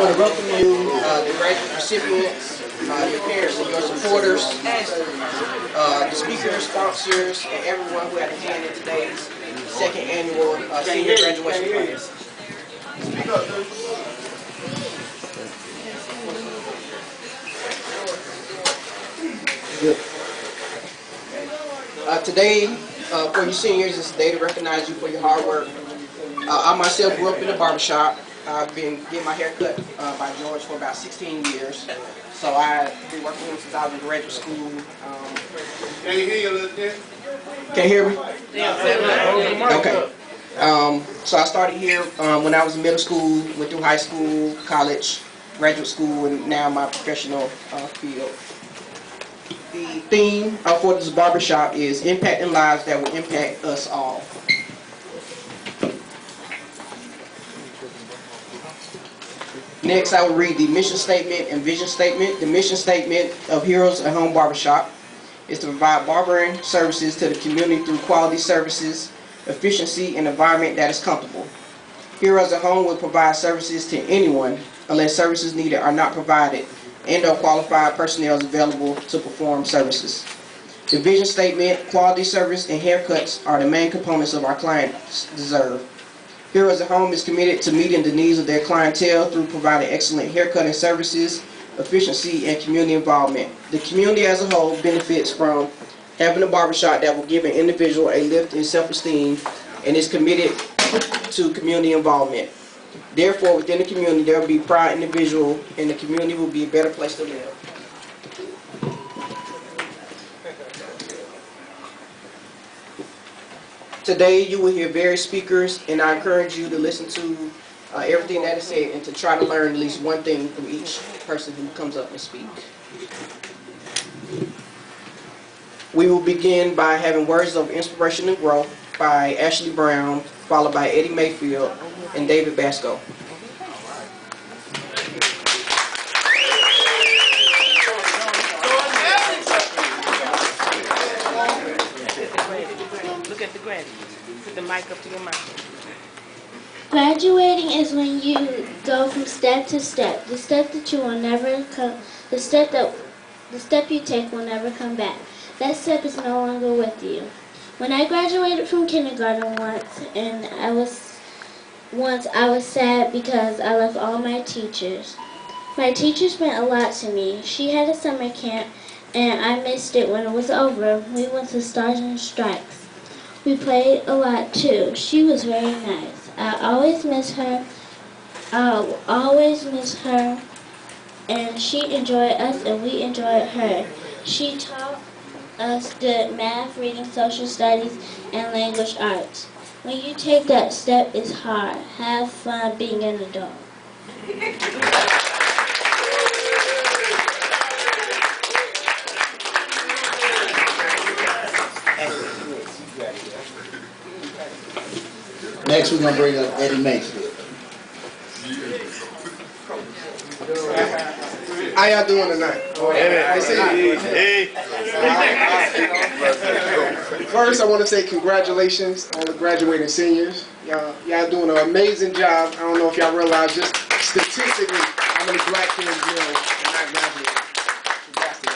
want to welcome you, the graduate recipients, your parents and your supporters, the speakers, sponsors, and everyone who had a hand in today's second annual senior graduation class. Today, for you seniors, is a day to recognize you for your hard work. I myself grew up in the barbershop. I've been getting my hair cut by George for about 16 years. So I've been working with him since I was in graduate school. Can you hear you a little bit? Can you hear me? Okay. So I started here when I was in middle school, went through high school, college, graduate school, and now my professional field. The theme for this barbershop is impacting lives that will impact us all. Next, I will read the mission statement and vision statement. The mission statement of Heroes at Home Barber Shop is to provide barbering services to the community through quality services, efficiency, and environment that is comfortable. Heroes at Home will provide services to anyone unless services needed are not provided and or qualified personnel is available to perform services. The vision statement, quality service, and haircuts are the main components of our clients deserve. Heroes at Home is committed to meeting the needs of their clientele through providing excellent haircutting services, efficiency, and community involvement. The community as a whole benefits from having a barbershop that will give an individual a lift in self-esteem and is committed to community involvement. Therefore, within the community, there will be pride in the individual, and the community will be a better place to live. Today, you will hear various speakers, and I encourage you to listen to everything that is said and to try to learn at least one thing from each person who comes up and speak. We will begin by having words of inspiration and growth by Ashley Brown, followed by Eddie Mayfield and David Basco. Look at the graduates. Put the mic up to your mouth. Graduating is when you go from step to step. The step that you will never come. The step you take will never come back. That step is no longer with you. When I graduated from kindergarten once, I was sad because I left all my teachers. My teacher meant a lot to me. She had a summer camp, and I missed it when it was over. We went to Stars and Stripes. We played a lot too. She was very nice. I always miss her. And she enjoyed us and we enjoyed her. She taught us good math, reading, social studies, and language arts. When you take that step, it's hard. Have fun being an adult. Next, we're going to bring up Eddie Mayfield. How y'all doing tonight? First, I want to say congratulations on the graduating seniors. Y'all doing an amazing job. I don't know if y'all realize, just statistically, how many black kids and not graduated. Congrats to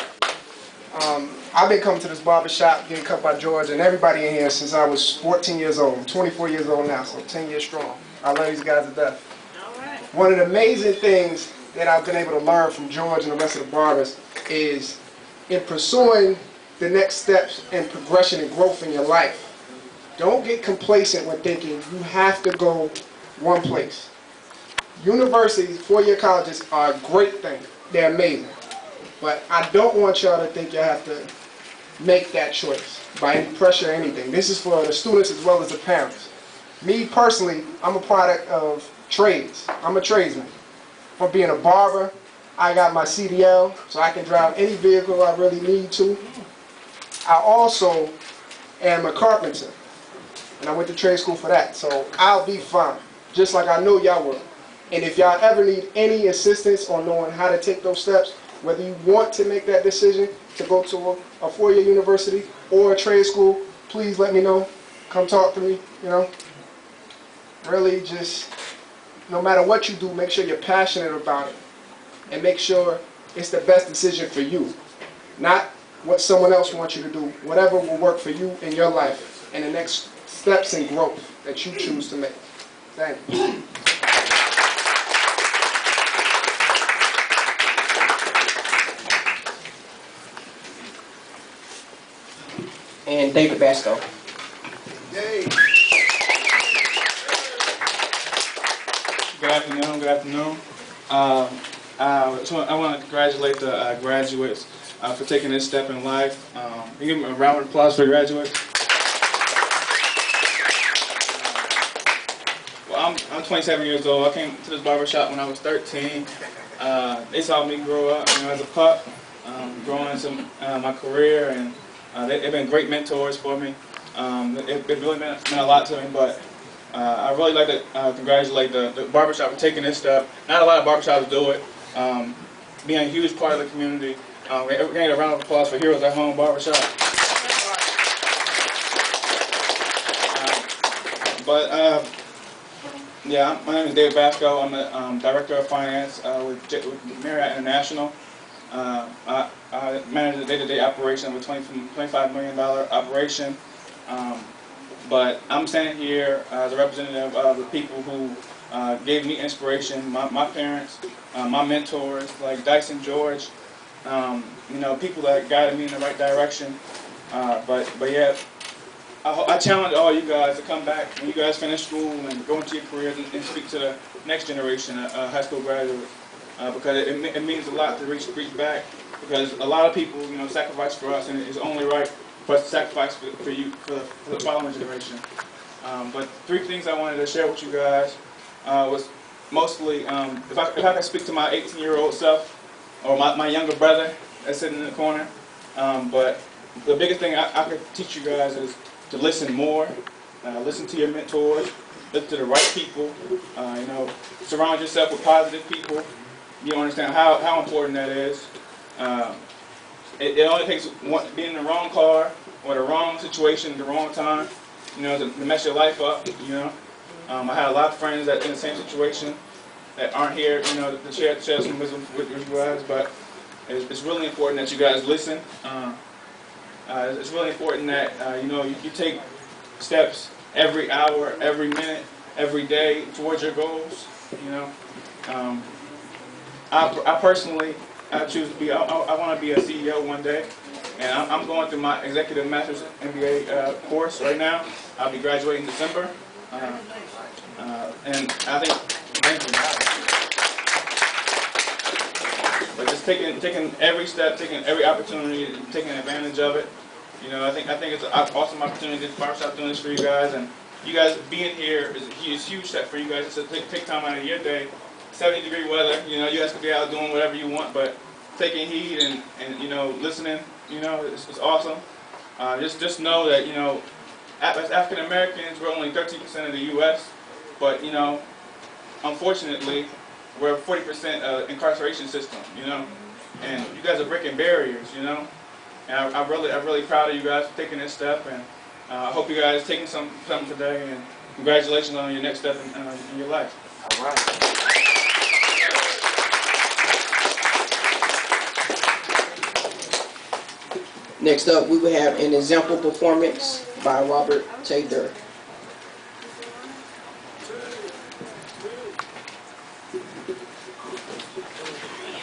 y'all. I've been coming to this barber shop, getting cut by George, and everybody in here since I was 14 years old. I'm 24 years old now, so 10 years strong. I love these guys to death. One of the amazing things that I've been able to learn from George and the rest of the barbers is in pursuing the next steps and progression and growth in your life. Don't get complacent when thinking you have to go one place. Universities, four-year colleges are a great thing. They're amazing. But I don't want y'all to think you have to make that choice by any pressure or anything. This is for the students as well as the parents. Me personally, I'm a product of trades. I'm a tradesman. From being a barber, I got my CDL, so I can drive any vehicle I really need to. I also am a carpenter, and I went to trade school for that, so I'll be fine, just like I know y'all will. And if y'all ever need any assistance on knowing how to take those steps, whether you want to make that decision to go to a four-year university or a trade school, please let me know. Come talk to me, Really just no matter what you do, make sure you're passionate about it. And make sure it's the best decision for you. Not what someone else wants you to do. Whatever will work for you in your life and the next steps in growth that you choose to make. Thank you. And David Basco. Yay. Good afternoon. Good afternoon. I want to congratulate the graduates for taking this step in life. Can you give them a round of applause for the graduates? Well, I'm 27 years old. I came to this barber shop when I was 13. They saw me grow up, as a pup, growing into my career, and they've been great mentors for me. It really meant a lot to me, but I really like to congratulate the barbershop for taking this step. Not a lot of barbershops do it. Being a huge part of the community. We're getting a round of applause for Heroes at Home Barber Shop. Yeah, my name is David Basco. I'm the Director of Finance with Marriott International. I manage the day-to-day operation of a $25 million operation. But I'm standing here as a representative of the people who gave me inspiration, my parents, my mentors like Dyson George, people that guided me in the right direction. But yeah, I challenge all you guys to come back when you guys finish school and go into your careers and speak to the next generation of high school graduates, because it means a lot to reach back, because a lot of people sacrifice for us, and it's only right for us to sacrifice for you, for the following generation. But 3 things I wanted to share with you guys was mostly, if I could speak to my 18-year-old self, or my younger brother that's sitting in the corner, but the biggest thing I could teach you guys is to listen more, listen to your mentors, listen to the right people, surround yourself with positive people. You understand how important that is. It only takes being in the wrong car or the wrong situation at the wrong time, to mess your life up. I had a lot of friends that in the same situation that aren't here, to share some wisdom with you guys. But it's really important that you guys listen. It's really important that you take steps every hour, every minute, every day towards your goals. I personally, choose to be. I want to be a CEO one day, and I'm going through my Executive Master's MBA course right now. I'll be graduating in December, and I think, thank you. But just taking every step, taking every opportunity, taking advantage of it. I think it's an awesome opportunity. This barbershop doing this for you guys, and you guys being here is a huge step for you guys. Just to take time out of your day. 70-degree weather, you guys could be out doing whatever you want, but taking heed and listening, it's awesome. Just know that, as African Americans, we're only 13% of the U.S., but unfortunately, we're 40% incarceration system, and you guys are breaking barriers, and I'm really proud of you guys for taking this step, and I hope you guys taking something today, and congratulations on your next step in your life. All right. Next up, we will have an example performance by Robert Taylor.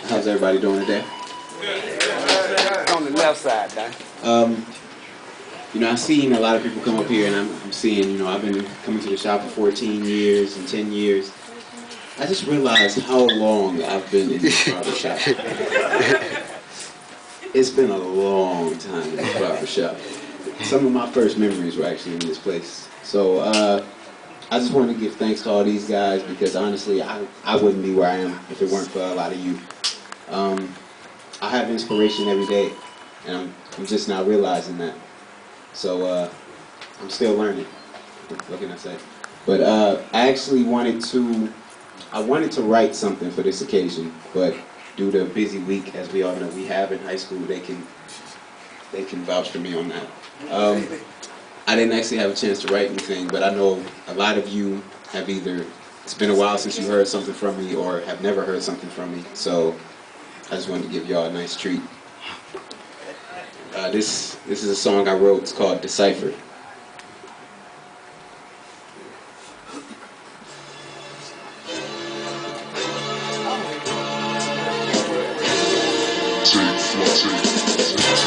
How's everybody doing today? On the left side, Don. I've seen a lot of people come up here, and I'm seeing, I've been coming to the shop for 14 years and 10 years. I just realized how long I've been in this barber shop. It's been a long time in this barber shop. Some of my first memories were actually in this place. So I just wanted to give thanks to all these guys, because honestly, I wouldn't be where I am if it weren't for a lot of you. I have inspiration every day, and I'm just not realizing that. So I'm still learning. What can I say? But I actually wanted to write something for this occasion, but due to a busy week, as we all know we have in high school, they can vouch for me on that. I didn't actually have a chance to write anything, but I know a lot of you have either it's been a while since you heard something from me or have never heard something from me. So I just wanted to give y'all a nice treat. This is a song I wrote. It's called Decipher.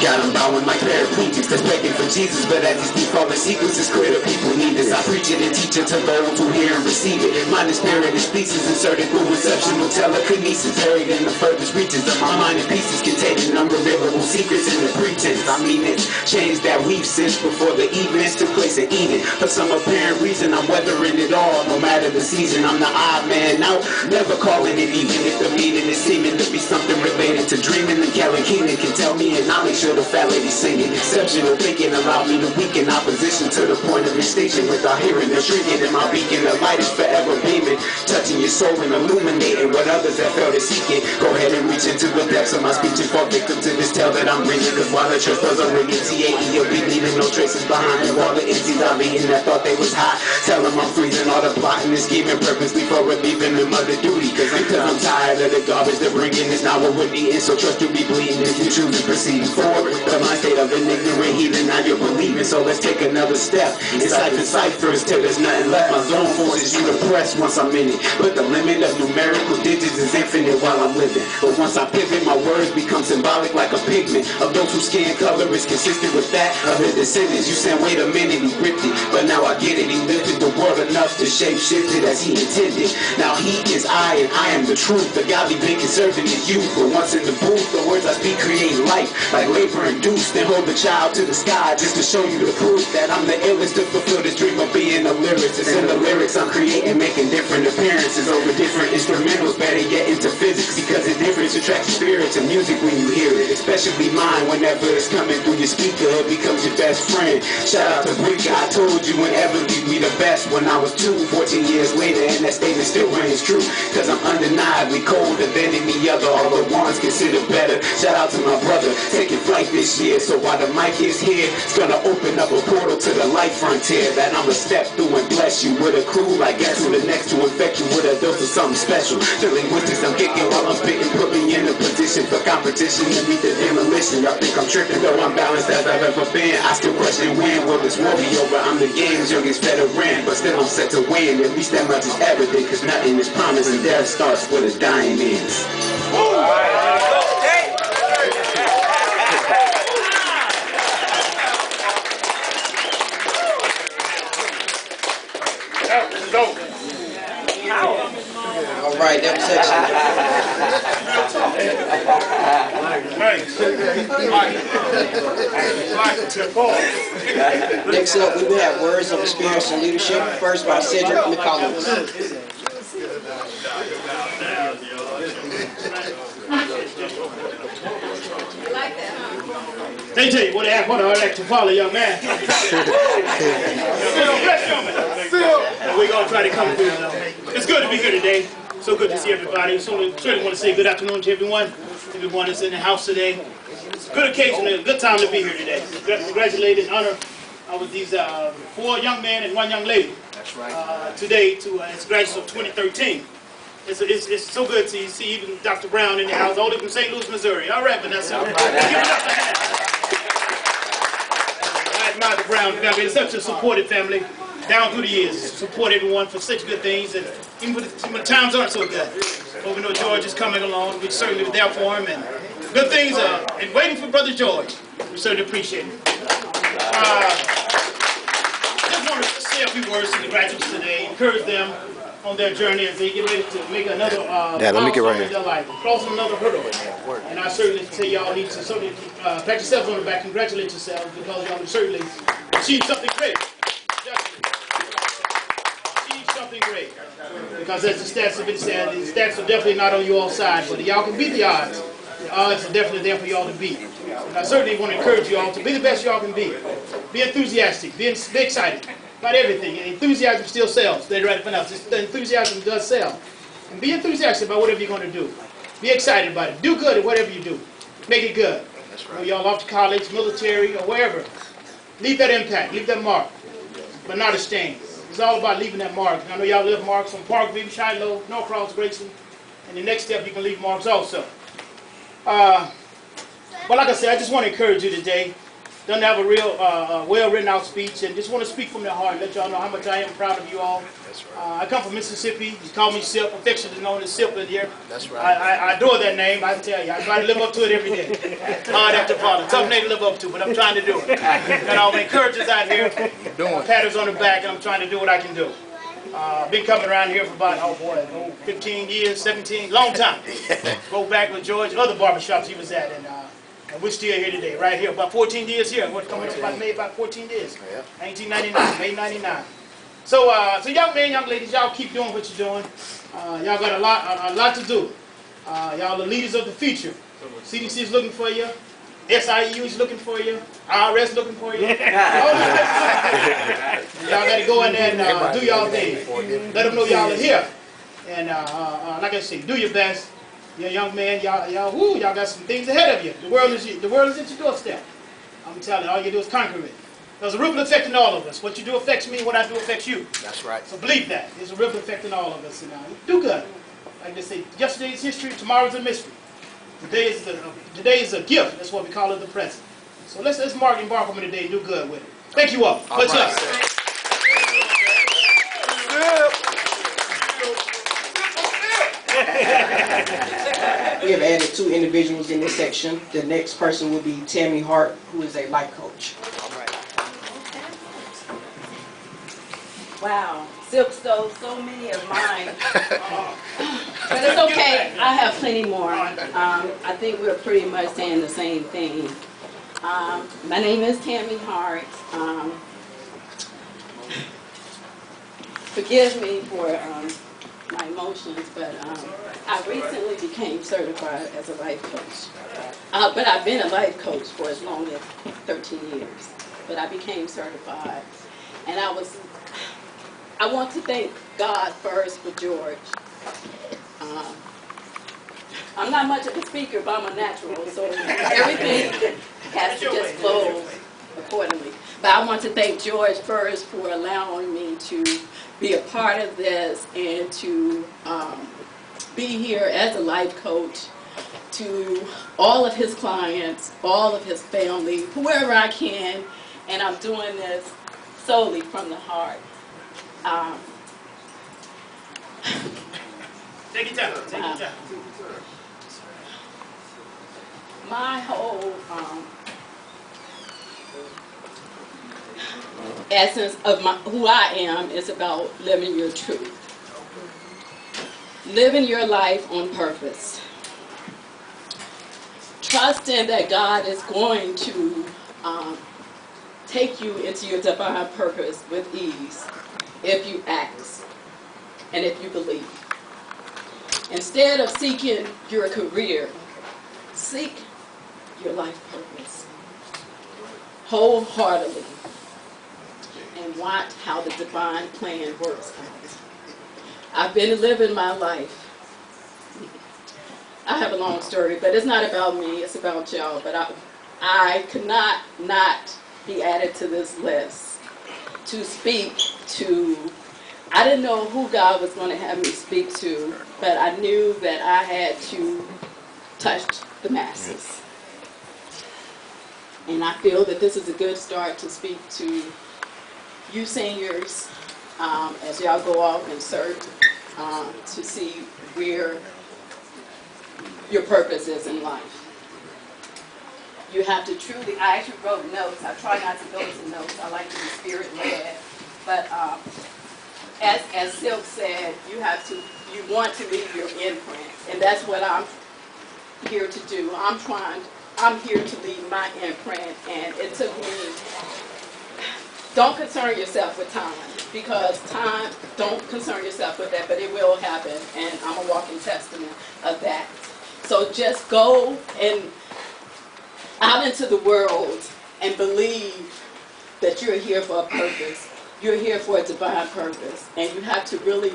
Got them bowing like paraplegics, cause begging for Jesus, but as these default sequences is clear, the people need this. I preach it and teach it to those who hear and receive it. Mind is spirit is pieces inserted through receptional telekinesis, buried in the furthest reaches of my mind in pieces, containing unrevealable secrets in the pretense. I mean it's change that we've sensed before the events took place in Eden. For some apparent reason, I'm weathering it all, no matter the season. I'm the odd man out, never calling it even if the meaning is seeming to be something related to dreaming. The Kellen Keenan can tell me, and I'll make sure the fat lady singing. Exceptional thinking allowed me to weaken opposition to the point of extinction. Without hearing the shrinking in my beacon, the light is forever beaming, touching your soul and illuminating what others have felt is seeking. Go ahead and reach into the depths of my speech and fall victim to this tale that I'm bringing. Cause while the church doesn't ring it, TAE will be leaving no traces behind me. While the MCs are leading that thought they was hot, tell them I'm freezing all the plotting and scheming purposely for relieving them of the duty. Cause I'm tired of the garbage they're bringing. It's not what we're needing, so trust you'll be bleeding if you choose to proceed forward. The mind state of an ignorant heathen, now you're believing. So let's take another step inside the ciphers till there's nothing left. My zone forces you to press once I'm in it, but the limit of numerical digits is infinite while I'm living. But once I pivot, my words become symbolic like a pigment of those whose skin color is consistent with that of his descendants. You said, wait a minute, he ripped it, but now I get it. He lifted the world enough to shape shift it as he intended. Now he is I and I am the truth. The God we've been conserving is you. But once in the booth, the words I speak create life like labor induced. Then hold the child to the sky just to show you the proof that I'm the illest to fulfill this dream of being a lyricist. In the lyrics I'm creating, making different appearances over different instrumentals. Better get into physics because the difference attracts spirits and music when you hear it. Especially mine, whenever it's coming through your speaker, it becomes your best friend. Shout out to Breaker, I told you whenever leave me the best when I was 14 years later, and that statement still rings true. Cause I'm undeniably colder than any other, all the ones considered better. Shout out to my brother, taking flight this year. So while the mic is here, it's gonna open up a portal to the light frontier that I'ma step through and bless you with a crew like guess who the next to infect you with a dose of something special. The linguistics I'm kicking while I'm spitting put me in a position for competition to meet the demolition. Y'all think I'm tripping, though I'm balanced as I've ever been. I still question when will this war be over. I'm the game's youngest veteran, but still I'm set to win. At least that much is evident, cause nothing is promised and death starts where the dying ends. All right, that was excellent. Next up, we will have words of experience and leadership, first by Cedric McCollins. They tell you what I like to follow, young man. We're going to try to come through. It's good to be here today. So good to see everybody. So certainly want to say good afternoon to everyone that's in the house today. It's a good occasion, a good time to be here today. Congratulate and honor with these 4 young men and 1 young lady today as graduates of 2013. It's so good to see even Dr. Brown in the house, all the way from St. Louis, Missouri. All right, Vanessa. Give it up for him. I admire the Brown family. It's such a supportive family down through the years. Support everyone for such good things, and even when the times aren't so good. But we know George is coming along. We certainly were there for him, and good things are and waiting for Brother George. We certainly appreciate it. Just want to say a few words to the graduates today, encourage them on their journey as they get ready to make another milestone in their life, crossing another hurdle. And I certainly say y'all need to certainly pat yourselves on the back, congratulate yourselves, because y'all have certainly achieved something great. Achieved something great. Because as the stats have been said, the stats are definitely not on your side, but y'all can beat the odds. The odds are definitely there for y'all to beat. And I certainly want to encourage you all to be the best y'all can be. Be enthusiastic, be excited about everything. And enthusiasm still sells. They're right enough. The enthusiasm does sell. And be enthusiastic about whatever you're going to do. Be excited about it. Do good at whatever you do. Make it good. That's right. Y'all off to college, military, or wherever. Leave that impact. Leave that mark. But not ashamed. It's all about leaving that mark. And I know y'all left marks on Parkview, Shiloh, Norcross, Grayson, and the next step you can leave marks also. But like I said, I just want to encourage you today. Doesn't have a real well-written out speech, and just want to speak from the heart and let y'all know how much I am proud of you all. That's right. I come from Mississippi. You call me Sip, affectionately known as Sip in here. That's right. I adore that name, I tell you. I try to live up to it every day. Hard after father. Tough name to live up to, but I'm trying to do it. And I'm encouragers out here. Patters on the back, and I'm trying to do what I can do. Been coming around here for about, 15 years, 17, long time. Go back with George, other barbershops he was at, and we're still here today, right here. About 14 years here. What's coming up about May, about 14 years. 1999, May 99. So, young men, young ladies, y'all keep doing what you're doing. Y'all got a lot to do. Y'all the leaders of the future. CDC is looking for you. SIU is looking for you. IRS looking for you. Y'all got to go in there and do y'all thing. Let them know y'all are here. And like I say, do your best. You're a young man. Y'all got some things ahead of you. The world is at your doorstep. I'm telling you, all you do is conquer it. There's a ripple effect in all of us. What you do affects me. What I do affects you. That's right. So believe that. There's a ripple effect in all of us. And do good. Like they say, yesterday's history, tomorrow's a mystery. Today is a gift. That's why we call it the present. So let's mark and embark on today and do good with it. Thank you all. Much love. We have added 2 individuals in this section. The next person will be Tammy Hart, who is a life coach. Wow, Silk stole so many of mine. But it's okay, I have plenty more. I think we're pretty much saying the same thing. My name is Tammy Hart. Forgive me for my emotions, but I recently became certified as a life coach. But I've been a life coach for as long as 13 years. But I became certified. And I want to thank God first for George. I'm not much of a speaker, but I'm a natural, so everything has to just flow accordingly. But I want to thank George first for allowing me to be a part of this and to be here as a life coach to all of his clients, all of his family, whoever I can, and I'm doing this solely from the heart. Take your time. Take your time. My whole essence of who I am is about living your truth. Living your life on purpose. Trusting that God is going to take you into your divine purpose with ease if you ask and if you believe. Instead of seeking your career, seek your life purpose wholeheartedly and watch how the divine plan works out. I've been living my life. I have a long story, but it's not about me, it's about y'all. But I could not be added to this list to speak to. I didn't know who God was going to have me speak to, but I knew that I had to touch the masses. And I feel that this is a good start to speak to you seniors as y'all go off and search to see where your purpose is in life. You have to truly, I actually wrote notes. I try not to go to notes. I like to be spirit-led. But as Silk said, you want to leave your imprint. And that's what I'm here to do. I'm here to leave my imprint. And it took me, don't concern yourself with time. Because time, don't concern yourself with that, but it will happen. And I'm a walking testament of that. So just go and out into the world and believe that you're here for a purpose. You're here for a divine purpose. And you have to really,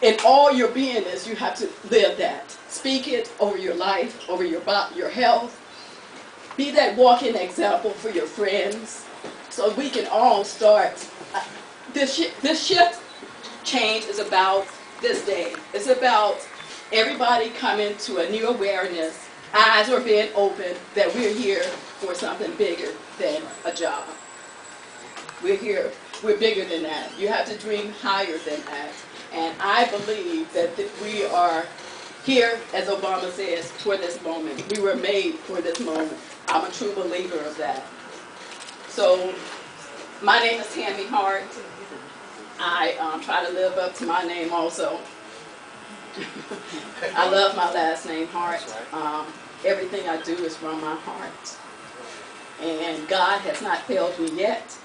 in all your beingness, you have to live that. Speak it over your life, over your health. Be that walking example for your friends. so we can all start. This shift change is about this day. It's about everybody coming to a new awareness. Eyes are being opened that we're here for something bigger than a job. We're here. We're bigger than that. You have to dream higher than that. And I believe that we are here, as Obama says, for this moment. We were made for this moment. I'm a true believer of that. So, my name is Tammy Hart. I try to live up to my name also. I love my last name, Hart. Everything I do is from my heart. And God has not failed me yet.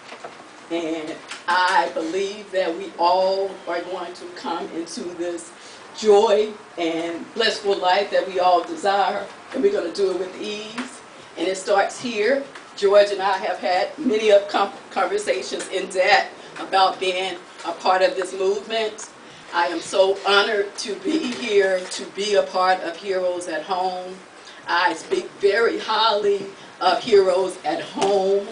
And I believe that we all are going to come into this joy and blissful life that we all desire. And we're going to do it with ease. And it starts here. George and I have had many of conversations in depth about being a part of this movement. I am so honored to be here, to be a part of Heroes at Home. I speak very highly of Heroes at Home.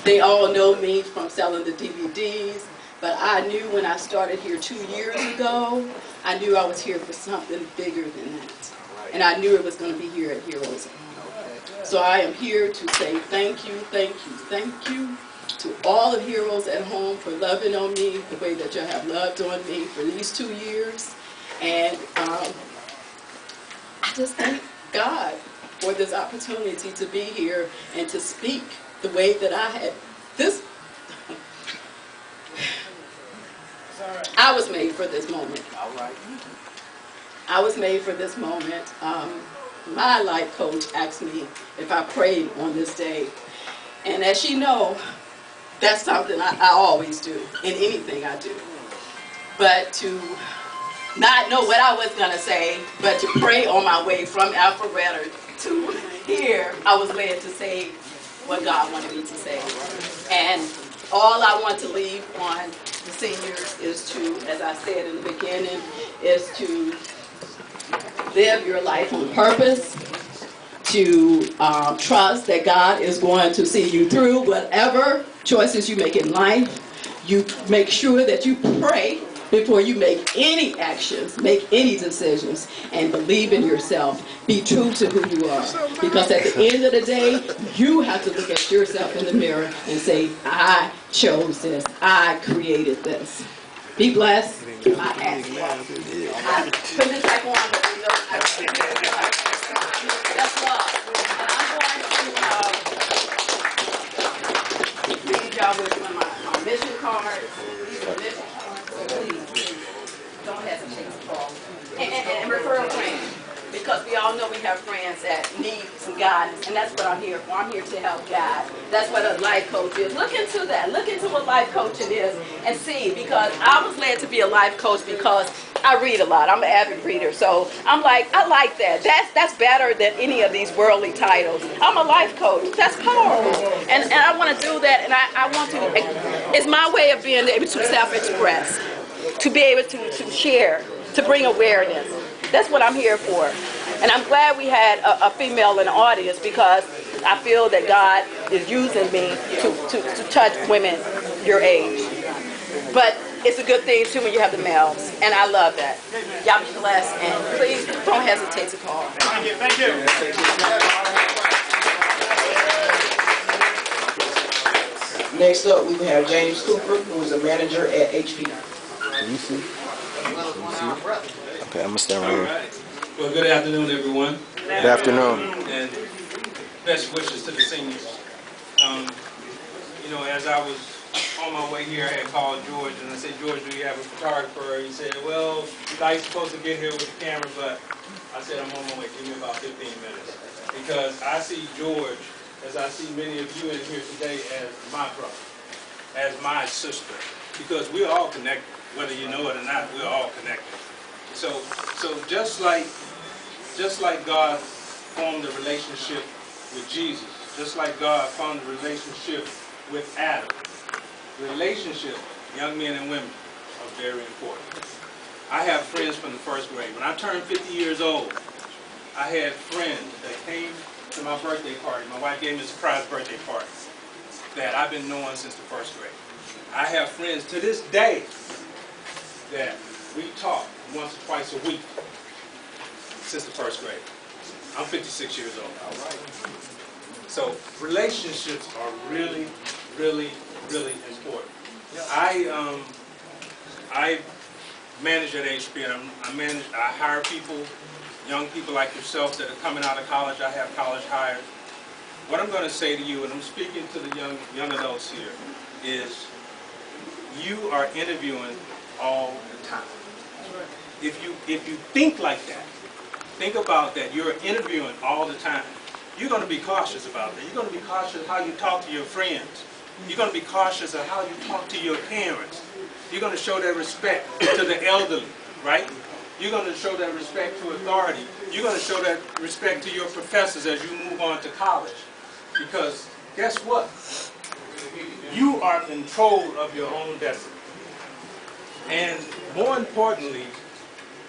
They all know me from selling the DVDs, but I knew when I started here 2 years ago, I knew I was here for something bigger than that. And I knew it was going to be here at Heroes at Home. So I am here to say thank you, thank you, thank you to all the Heroes at Home for loving on me the way that you have loved on me for these 2 years. And I just thank God for this opportunity to be here and to speak the way that I had. I was made for this moment. I was made for this moment. My life coach asked me if I prayed on this day. And as you know, that's something I always do in anything I do. But to not know what I was going to say, but to pray on my way from Alpharetta to here, I was led to say what God wanted me to say. And all I want to leave on the seniors is to, as I said in the beginning, is to live your life on purpose, to trust that God is going to see you through whatever choices you make in life. You make sure that you pray before you make any actions, make any decisions, and believe in yourself. Be true to who you are. Because at the end of the day, you have to look at yourself in the mirror and say, I chose this. I created this. Be blessed. I ask you all. Put this back on. That's love. And I'm going to leave y'all with one of my mission cards. These are mission cards. So please, don't hesitate to call. And refer a friend. Because we all know we have friends that need some guidance, and that's what I'm here for. I'm here to help guide. That's what a life coach is. Look into that. Look into what life coaching is and see, because I was led to be a life coach because I read a lot. I'm an avid reader, so I'm like, I like that. That's better than any of these worldly titles. I'm a life coach. That's powerful. And I want to do that, and I want to, it's my way of being able to self-express, to be able to share, to bring awareness. That's what I'm here for. And I'm glad we had a female in the audience, because I feel that God is using me to touch women your age. But it's a good thing too when you have the males. And I love that. Y'all be blessed, and please don't hesitate to call. Thank you. Thank you. Next up, we have James Cooper, who is a manager at HP. Can you see? Okay, I'm gonna stand right here. Well, good afternoon, everyone. Good afternoon. And best wishes to the seniors. You know, as I was on my way here, I had called George, and I said, George, do you have a photographer? He said, well, I'm supposed to get here with the camera, but I said, I'm on my way. Give me about 15 minutes. Because I see George, as I see many of you in here today, as my brother, as my sister. Because we're all connected. Whether you know it or not, we're all connected. So just like God formed a relationship with Jesus, just like God formed a relationship with Adam, relationship, young men and women, are very important. I have friends from the first grade. When I turned 50 years old, I had friends that came to my birthday party. My wife gave me a surprise birthday party. that I've been knowing since the first grade. I have friends to this day that we talk once or twice a week since the first grade. I'm 56 years old. All right. So relationships are really, really, really important. I manage at HB, and I hire people, young people like yourself that are coming out of college. I have college hires. What I'm going to say to you, and I'm speaking to the young adults here, is you are interviewing all the time. If you think like that, think about that. You're interviewing all the time. You're going to be cautious about that. You're going to be cautious how you talk to your friends. You're going to be cautious of how you talk to your parents. You're going to show that respect to the elderly, right? You're going to show that respect to authority. You're going to show that respect to your professors as you move on to college. Because guess what? You are in control of your own destiny. And more importantly,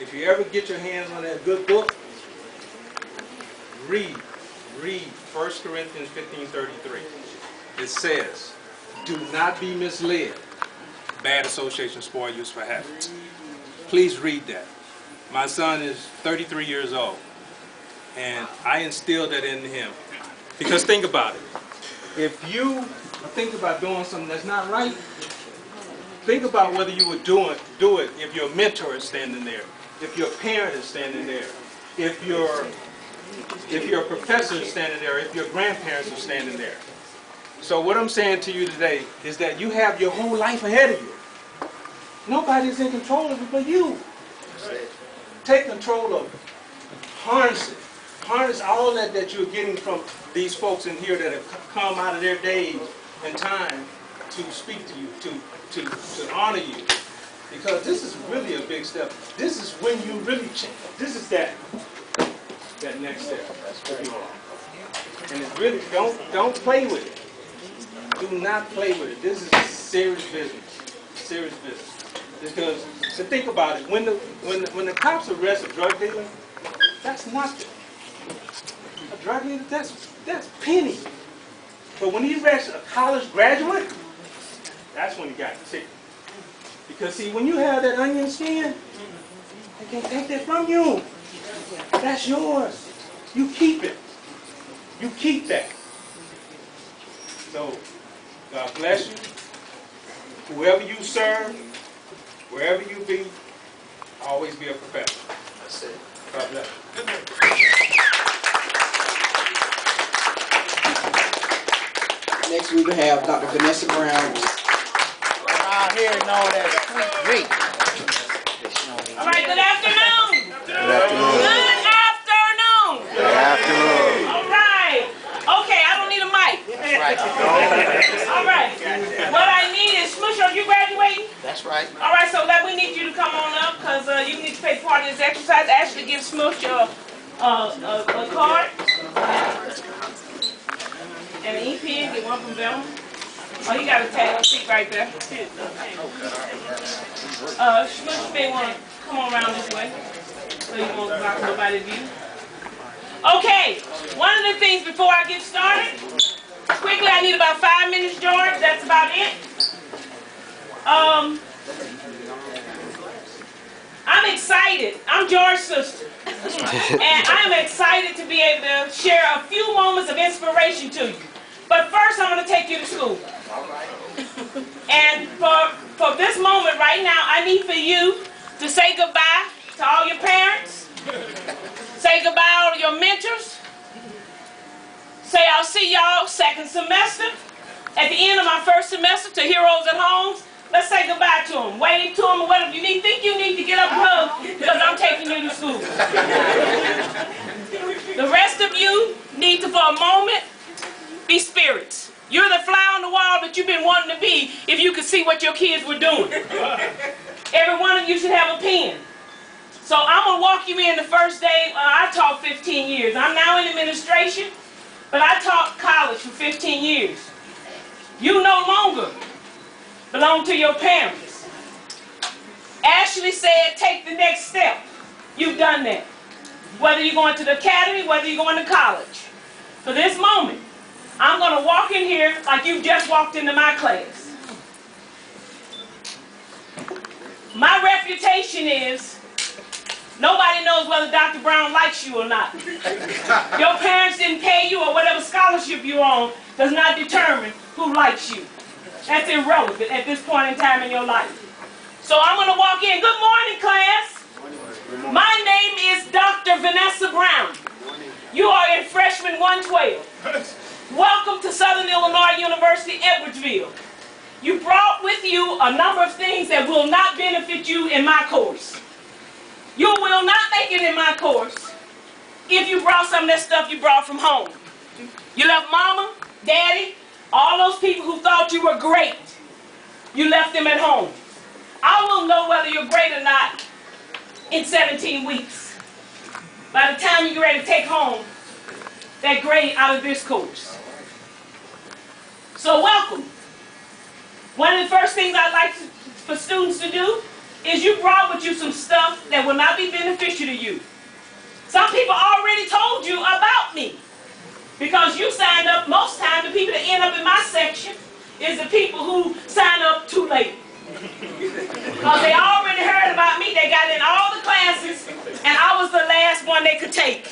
if you ever get your hands on that good book, read 1 Corinthians 15:33. It says, do not be misled. Bad association spoil useful habits. Please read that. My son is 33 years old, and I instilled that in him. Because think about it. If you think about doing something that's not right, think about whether you would do it if your mentor is standing there, if your parent is standing there, if your professor is standing there, if your grandparents are standing there. So what I'm saying to you today is that you have your whole life ahead of you. Nobody's in control of it but you. Take control of it. Harness it. Harness all that you're getting from these folks in here that have come out of their days and time to speak to you, to honor you. Because this is really a big step. This is when you really change. This is that next step. And it's really, don't play with it. Do not play with it. This is serious business. Serious business. Because, so think about it. When the cops arrest a drug dealer, that's nothing. A drug dealer, that's penny. But when he arrests a college graduate, that's when he got the ticket. Because see, when you have that onion skin, they can't take that from you. That's yours. You keep it. You keep that. So, God bless you. Whoever you serve, wherever you be, always be a professional. That's it. God bless you. Next we will have Dr. Vanessa Brown. Around here know that sweet drink. All right, good afternoon. Good afternoon. Good afternoon. Good afternoon. All right. Okay, I don't need a mic. That's right. All right. What I need is Smush. Are you graduating? That's right. All right, so we need you to come on up because you need to take part in this exercise. Ashley, give Smush a card. And an e-pen, get one from them. Oh, you got a tag seat right there. Smush may want to come on around this way so you won't block nobody's view. Okay, one of the things before I get started, quickly, I need about 5 minutes, George. That's about it. I'm excited. I'm George's sister. And I'm excited to be able to share a few moments of inspiration to you. But first, I'm going to take you to school. And for this moment right now, I need for you to say goodbye to all your parents. Say goodbye to your mentors. Say I'll see y'all second semester. At the end of my first semester to Heroes at Home. Let's say goodbye to them. Wave to them or whatever you need. Think you need to get up and hug because I'm taking you to school. The rest of you need to, for a moment, be spirits. You're the fly on the wall that you've been wanting to be if you could see what your kids were doing. Every one of you should have a pen. So I'm going to walk you in the first day. I taught 15 years. I'm now in administration, but I taught college for 15 years. You no longer belong to your parents. Ashley said, take the next step. You've done that. Whether you're going to the academy, whether you're going to college. For this moment, I'm going to walk in here like you just walked into my class. My reputation is nobody knows whether Dr. Brown likes you or not. Your parents didn't pay you, or whatever scholarship you're on does not determine who likes you. That's irrelevant at this point in time in your life. So I'm going to walk in. Good morning, class. My name is Dr. Vanessa Brown. You are in freshman 112. Welcome to Southern Illinois University, Edwardsville. You brought with you a number of things that will not benefit you in my course. You will not make it in my course if you brought some of that stuff you brought from home. You left mama, daddy, all those people who thought you were great. You left them at home. I will know whether you're great or not in 17 weeks. By the time you get ready to take home that grade out of this course. So welcome. One of the first things I'd like for students to do is you brought with you some stuff that will not be beneficial to you. Some people already told you about me because you signed up. Most times the people that end up in my section is the people who sign up too late. Because they already heard about me. They got in all the classes and I was the last one they could take.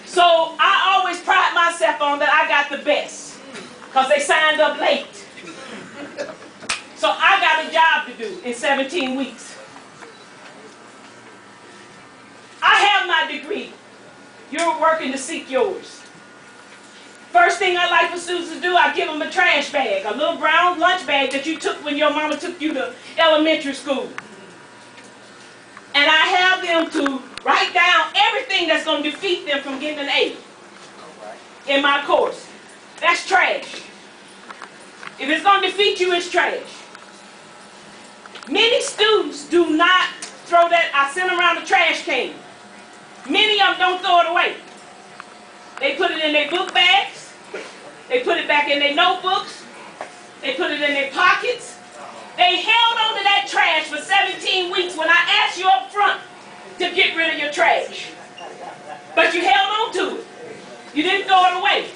So I always pride myself on that I got the best because they signed up late. So I got a job to do in 17 weeks. I have my degree. You're working to seek yours. First thing I like for students to do, I give them a trash bag, a little brown lunch bag that you took when your mama took you to elementary school. And I have them to write down everything that's going to defeat them from getting an A in my course. That's trash. If it's going to defeat you, it's trash. Many students do not throw that. I send them around the trash can. Many of them don't throw it away. They put it in their book bags. They put it back in their notebooks. They put it in their pockets. They held on to that trash for 17 weeks when I asked you up front to get rid of your trash. But you held on to it. You didn't throw it away.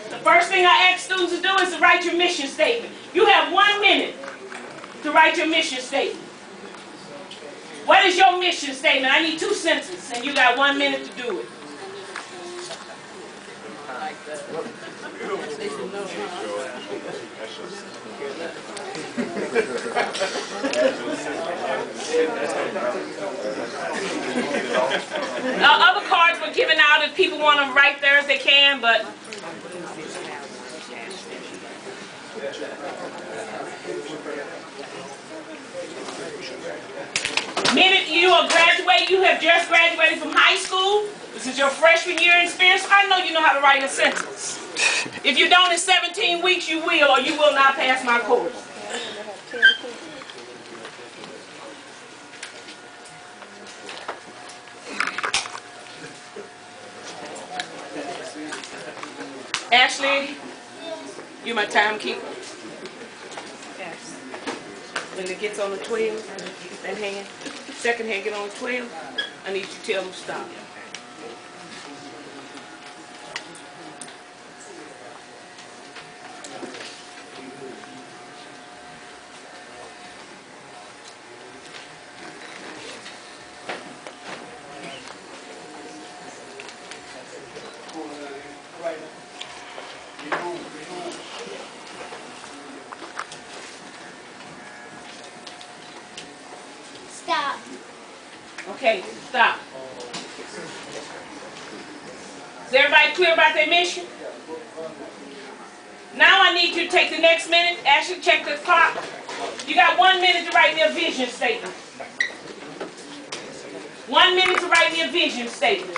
The first thing I ask students to do is to write your mission statement. You have 1 minute to write your mission statement. What is your mission statement? I need 2 sentences, and you got 1 minute to do it. Other cards were given out if people want to write theirs, they can, but many of you are graduating, you have just graduated from high school. This is your freshman year experience. I know you know how to write a sentence. If you don't in 17 weeks, you will, or you will not pass my course. Ashley, you my timekeeper. Yes. When it gets on the 12, that hand, second hand get on the 12, I need you to tell them stop. Stop. Okay, stop. Is everybody clear about their mission? Now I need you to take the next minute. Ashley, check the clock. You got 1 minute to write me a vision statement. 1 minute to write me a vision statement.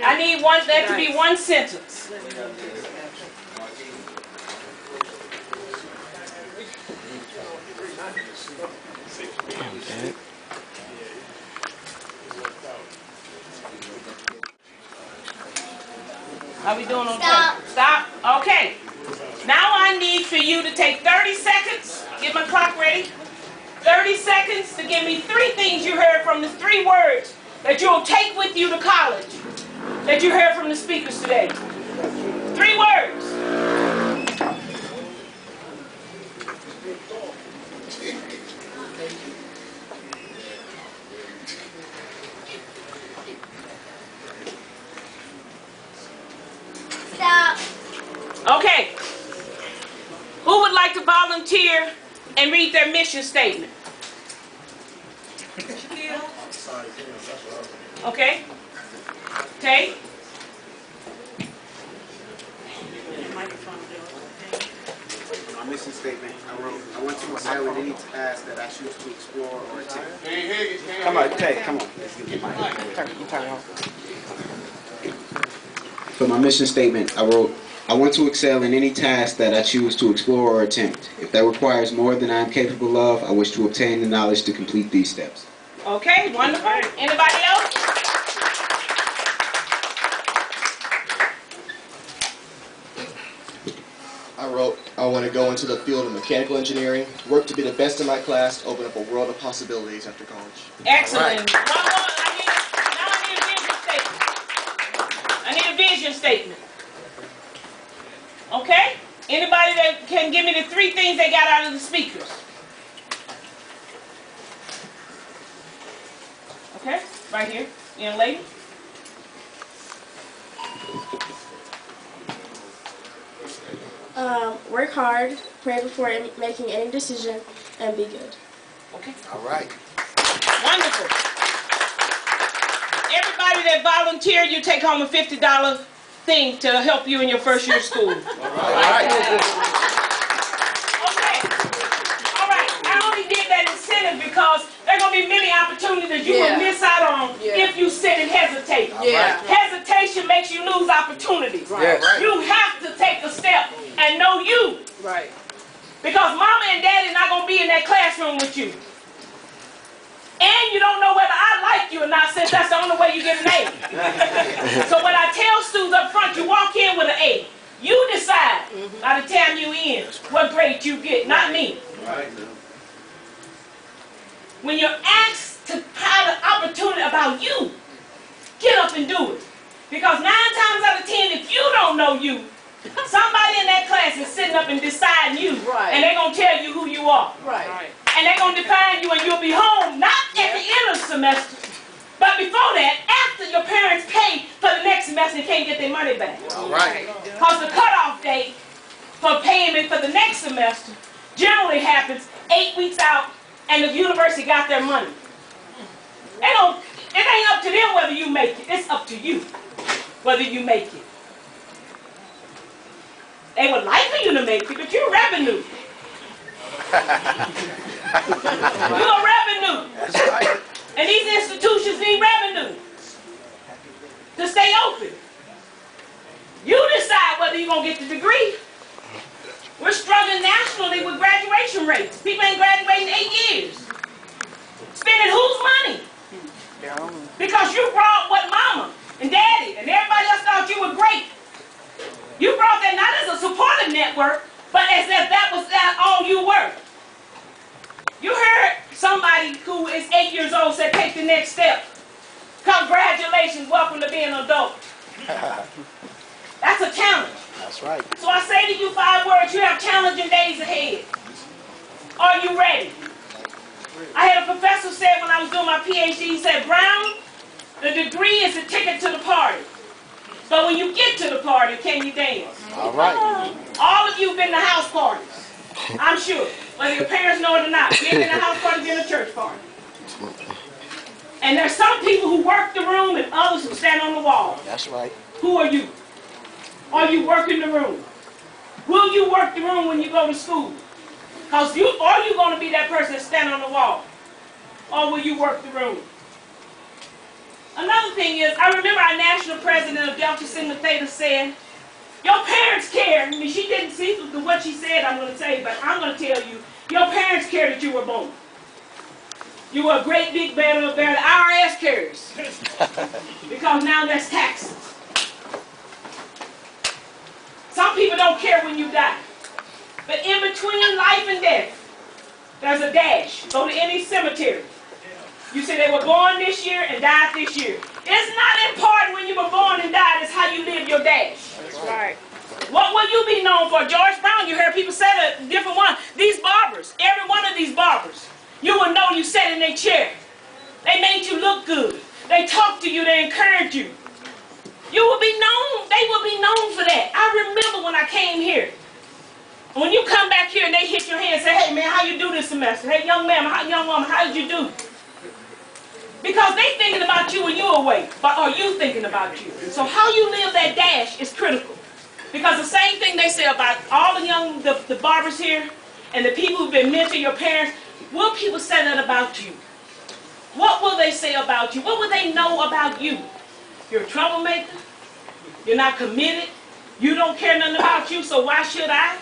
I need that to be 1 sentence. How we doing on time? Stop. Okay. Now I need for you to take 30 seconds get my clock ready. 30 seconds to give me 3 things you heard from the 3 words that you'll take with you to college that you heard from the speakers today. 3 words. Stop. Okay. Who would like to volunteer and read their mission statement? Okay. Tay? My mission statement, I wrote, I want to excel in any task that I choose to explore or attempt. Come on, Tay, come on. Get my turn off. For my mission statement, I wrote, I want to excel in any task that I choose to explore or attempt. If that requires more than I am capable of, I wish to obtain the knowledge to complete these steps. Okay, wonderful. Anybody else? I wrote, I want to go into the field of mechanical engineering, work to be the best in my class, open up a world of possibilities after college. Excellent. Now I need a vision statement. Okay? Anybody that can give me the 3 things they got out of the speakers? Okay, right here, young lady. Work hard, pray before making any decision, and be good. Okay. All right. Wonderful. Everybody that volunteered, you take home a $50 thing to help you in your first year of school. All right. Okay. All right. I only did that incentive because there are going to be many opportunities you will miss out on if you sit and hesitate. Hesitation makes you lose opportunities. You have to take a step and know you. Right. Because mama and daddy not going to be in that classroom with you. And you don't know whether I like you or not, since that's the only way you get an A. So when I tell students up front, you walk in with an A. You decide by the time you in what grade you get, not me. When you're asked to have an opportunity about you, get up and do it. Because 9 times out of 10, if you don't know you, somebody in that class is sitting up and deciding you, and they're going to tell you who you are. And they're going to define you, and you'll be home, not at the end of the semester, but before that, after your parents pay for the next semester and can't get their money back. Because the cutoff date for payment for the next semester generally happens 8 weeks out, and the university got their money. It ain't up to them whether you make it. It's up to you whether you make it. They would like for you to make it, but you're revenue. You're revenue. And these institutions need revenue to stay open. You decide whether you're going to get the degree. We're struggling nationally with graduation rates. People ain't graduating 8 years. Spending whose money? Because you brought what mama and daddy and everybody else thought you were great. You brought that not as a supportive network, but as if that was all you were. You heard somebody who is 8 years old say, take the next step. Congratulations, welcome to being an adult. That's a challenge. That's right. So I say to you 5 words, you have challenging days ahead. Are you ready? I had a professor say when I was doing my PhD, he said, Brown, the degree is a ticket to the party. But when you get to the party, can you dance? All right. All of you have been to house parties, I'm sure. Whether your parents know it or not. You've been to house parties, been to church party. And there's some people who work the room and others who stand on the wall. That's right. Who are you? Are you working the room? Will you work the room when you go to school? Because are you going to be that person that stand on the wall? Or will you work the room? Another thing is, I remember our national president of Delta Sigma Theta said, your parents care. I mean, she didn't see what she said, I'm going to say, but I'm going to tell you, your parents care that you were born. You were a great big bear. The IRS cares. Because now that's taxes. Some people don't care when you die. But in between life and death, There's a dash. Go to any cemetery. You see they were born this year and died this year. It's not important when you were born and died, it's how you live your dash. That's right. What will you be known for? George Brown, you heard people say a different one. These barbers, every one of these barbers, you will know you sat in their chair. They made you look good. They talked to you, they encouraged you. You will be known, they will be known for that. I remember when I came here. When you come back here and they hit your hand and say, hey man, how you do this semester? Hey young man, young woman, how did you do? Because they thinking about you when you're away, but are you thinking about you? So how you live that dash is critical. Because the same thing they say about all the barbers here and the people who've been mentoring your parents, will people say that about you? What will they say about you? What will they know about you? You're a troublemaker. You're not committed. You don't care nothing about you, so why should I?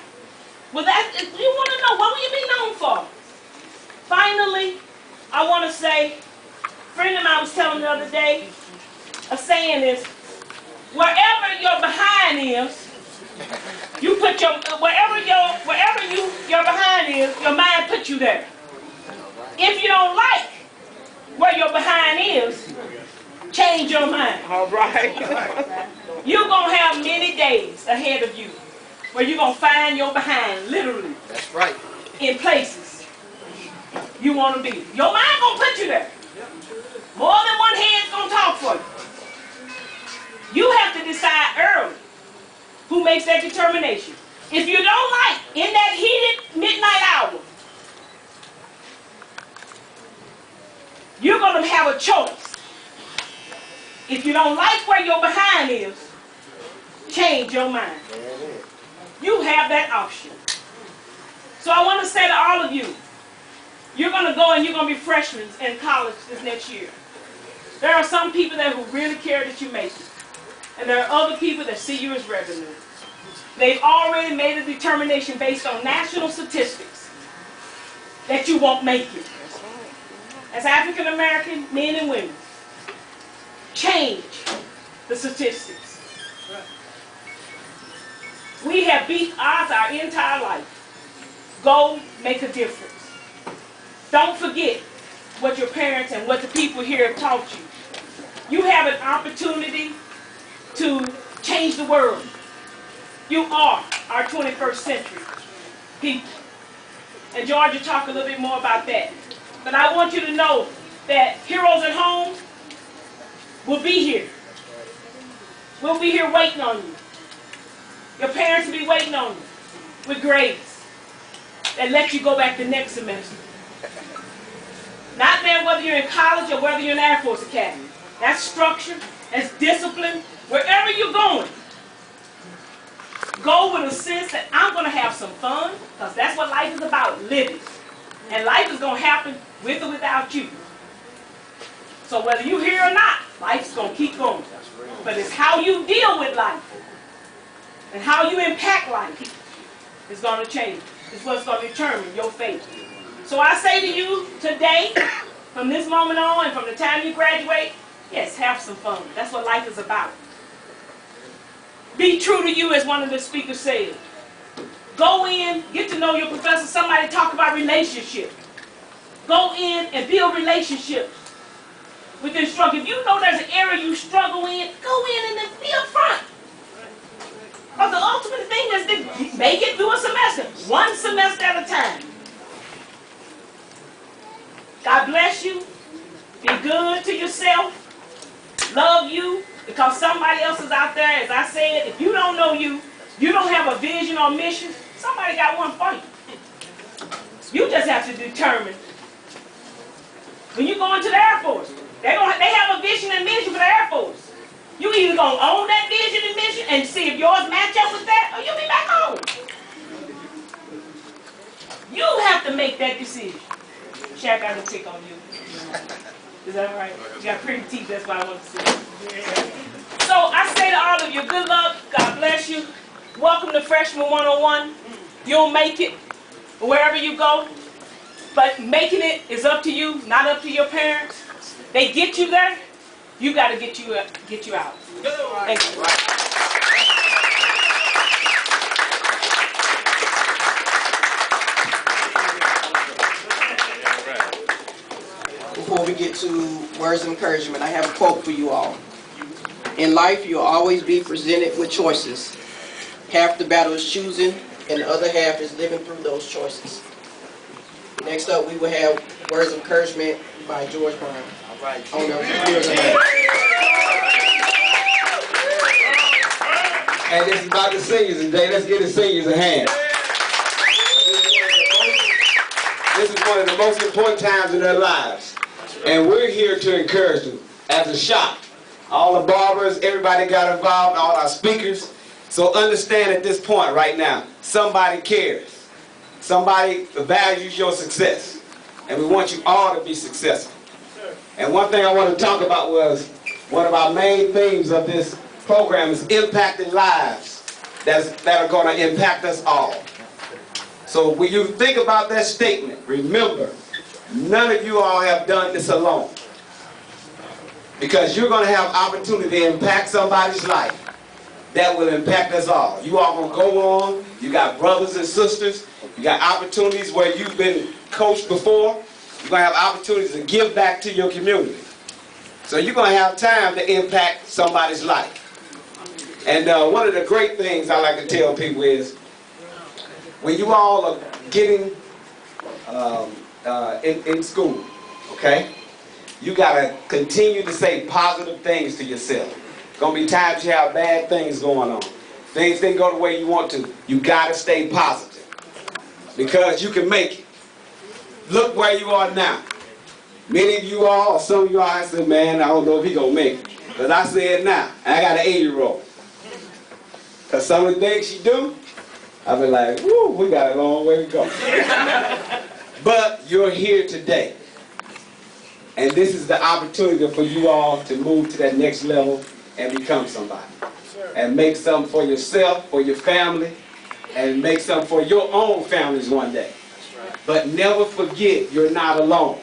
Well, you want to know, what will you be known for? Finally, I want to say, a friend of mine was telling me the other day, a saying is, wherever your behind is, you put your, wherever your behind is, your mind puts you there. If you don't like where your behind is, change your mind. All right. You're going to have many days ahead of you where you're going to find your behind, literally. That's right. In places you want to be. Your mind going to put you there. More than one hand's going to talk for you. You have to decide early who makes that determination. If you don't like, in that heated midnight hour, you're going to have a choice. If you don't like where your behind is, change your mind. You have that option. So I want to say to all of you, you're going to go and you're going to be freshmen in college this next year. There are some people that who really care that you make it. And there are other people that see you as revenue. They've already made a determination based on national statistics that you won't make it. As African American men and women, change the statistics. We have beat odds our entire life. Go make a difference. Don't forget what your parents and what the people here have taught you. You have an opportunity to change the world. You are our 21st century people. And George will talk a little bit more about that. But I want you to know that Heroes at Home will be here. We'll be here waiting on you. Your parents will be waiting on you with grades that let you go back the next semester. Not there whether you're in college or whether you're in Air Force Academy. That's structure, that's discipline. Wherever you're going, go with a sense that I'm going to have some fun, because that's what life is about, living. And life is going to happen with or without you. So whether you're here or not, life's going to keep going. But it's how you deal with life and how you impact life is going to change. It's what's going to determine your fate. So I say to you today, from this moment on and from the time you graduate, yes, have some fun. That's what life is about. Be true to you, as one of the speakers said. Go in, get to know your professor. Somebody talk about relationships. Go in and build relationships with instructors. If you know there's an area you struggle in, go in and then be upfront. But the ultimate thing is to make it through a semester, one semester at a time. God bless you. Be good to yourself. Love you, because somebody else is out there. As I said, if you don't know you, you don't have a vision or mission, somebody got one for you. You just have to determine. When you go into the Air Force, they have a vision and mission for the Air Force. You either going to own that vision and mission and see if yours match up with that, or you'll be back home. You have to make that decision. Shaq, I don't pick on you. Is that all right? You got pretty teeth, that's why I want to see you. So I say to all of you, good luck, God bless you. Welcome to Freshman 101. You'll make it wherever you go. But making it is up to you, not up to your parents. They get you there, you got to get you out. Thank you. before we get to words of encouragement, I have a quote for you all. In life, you'll always be presented with choices. Half the battle is choosing, and the other half is living through those choices. Next up, we will have words of encouragement by George Brown. All right. And this is about the seniors today. Let's give the seniors a hand. This is one of the most important times in their lives. And we're here to encourage them as a shop. All the barbers, everybody got involved, all our speakers. So understand at this point right now, somebody cares. Somebody values your success. And we want you all to be successful. And one thing I want to talk about was one of our main themes of this program is impacting lives that are going to impact us all. So when you think about that statement, remember, none of you all have done this alone. Because you're going to have opportunity to impact somebody's life that will impact us all. You all going to go on, you got brothers and sisters, you got opportunities where you've been coached before, you're going to have opportunities to give back to your community. So you're going to have time to impact somebody's life. And one of the great things I like to tell people is, when you all are getting in school, okay, you got to continue to say positive things to yourself. Going to be times you have bad things going on. Things didn't go the way you want to. You got to stay positive because you can make it. Look where you are now. Many of you all, or some of you all, I said, man, I don't know if he going to make it. Because I said now, I got an 8-year-old. Because some of the things she do, I've been like, whoo, we got a long way to go. But you're here today. And this is the opportunity for you all to move to that next level and become somebody. And make something for yourself, for your family, and make something for your own families one day. But never forget you're not alone.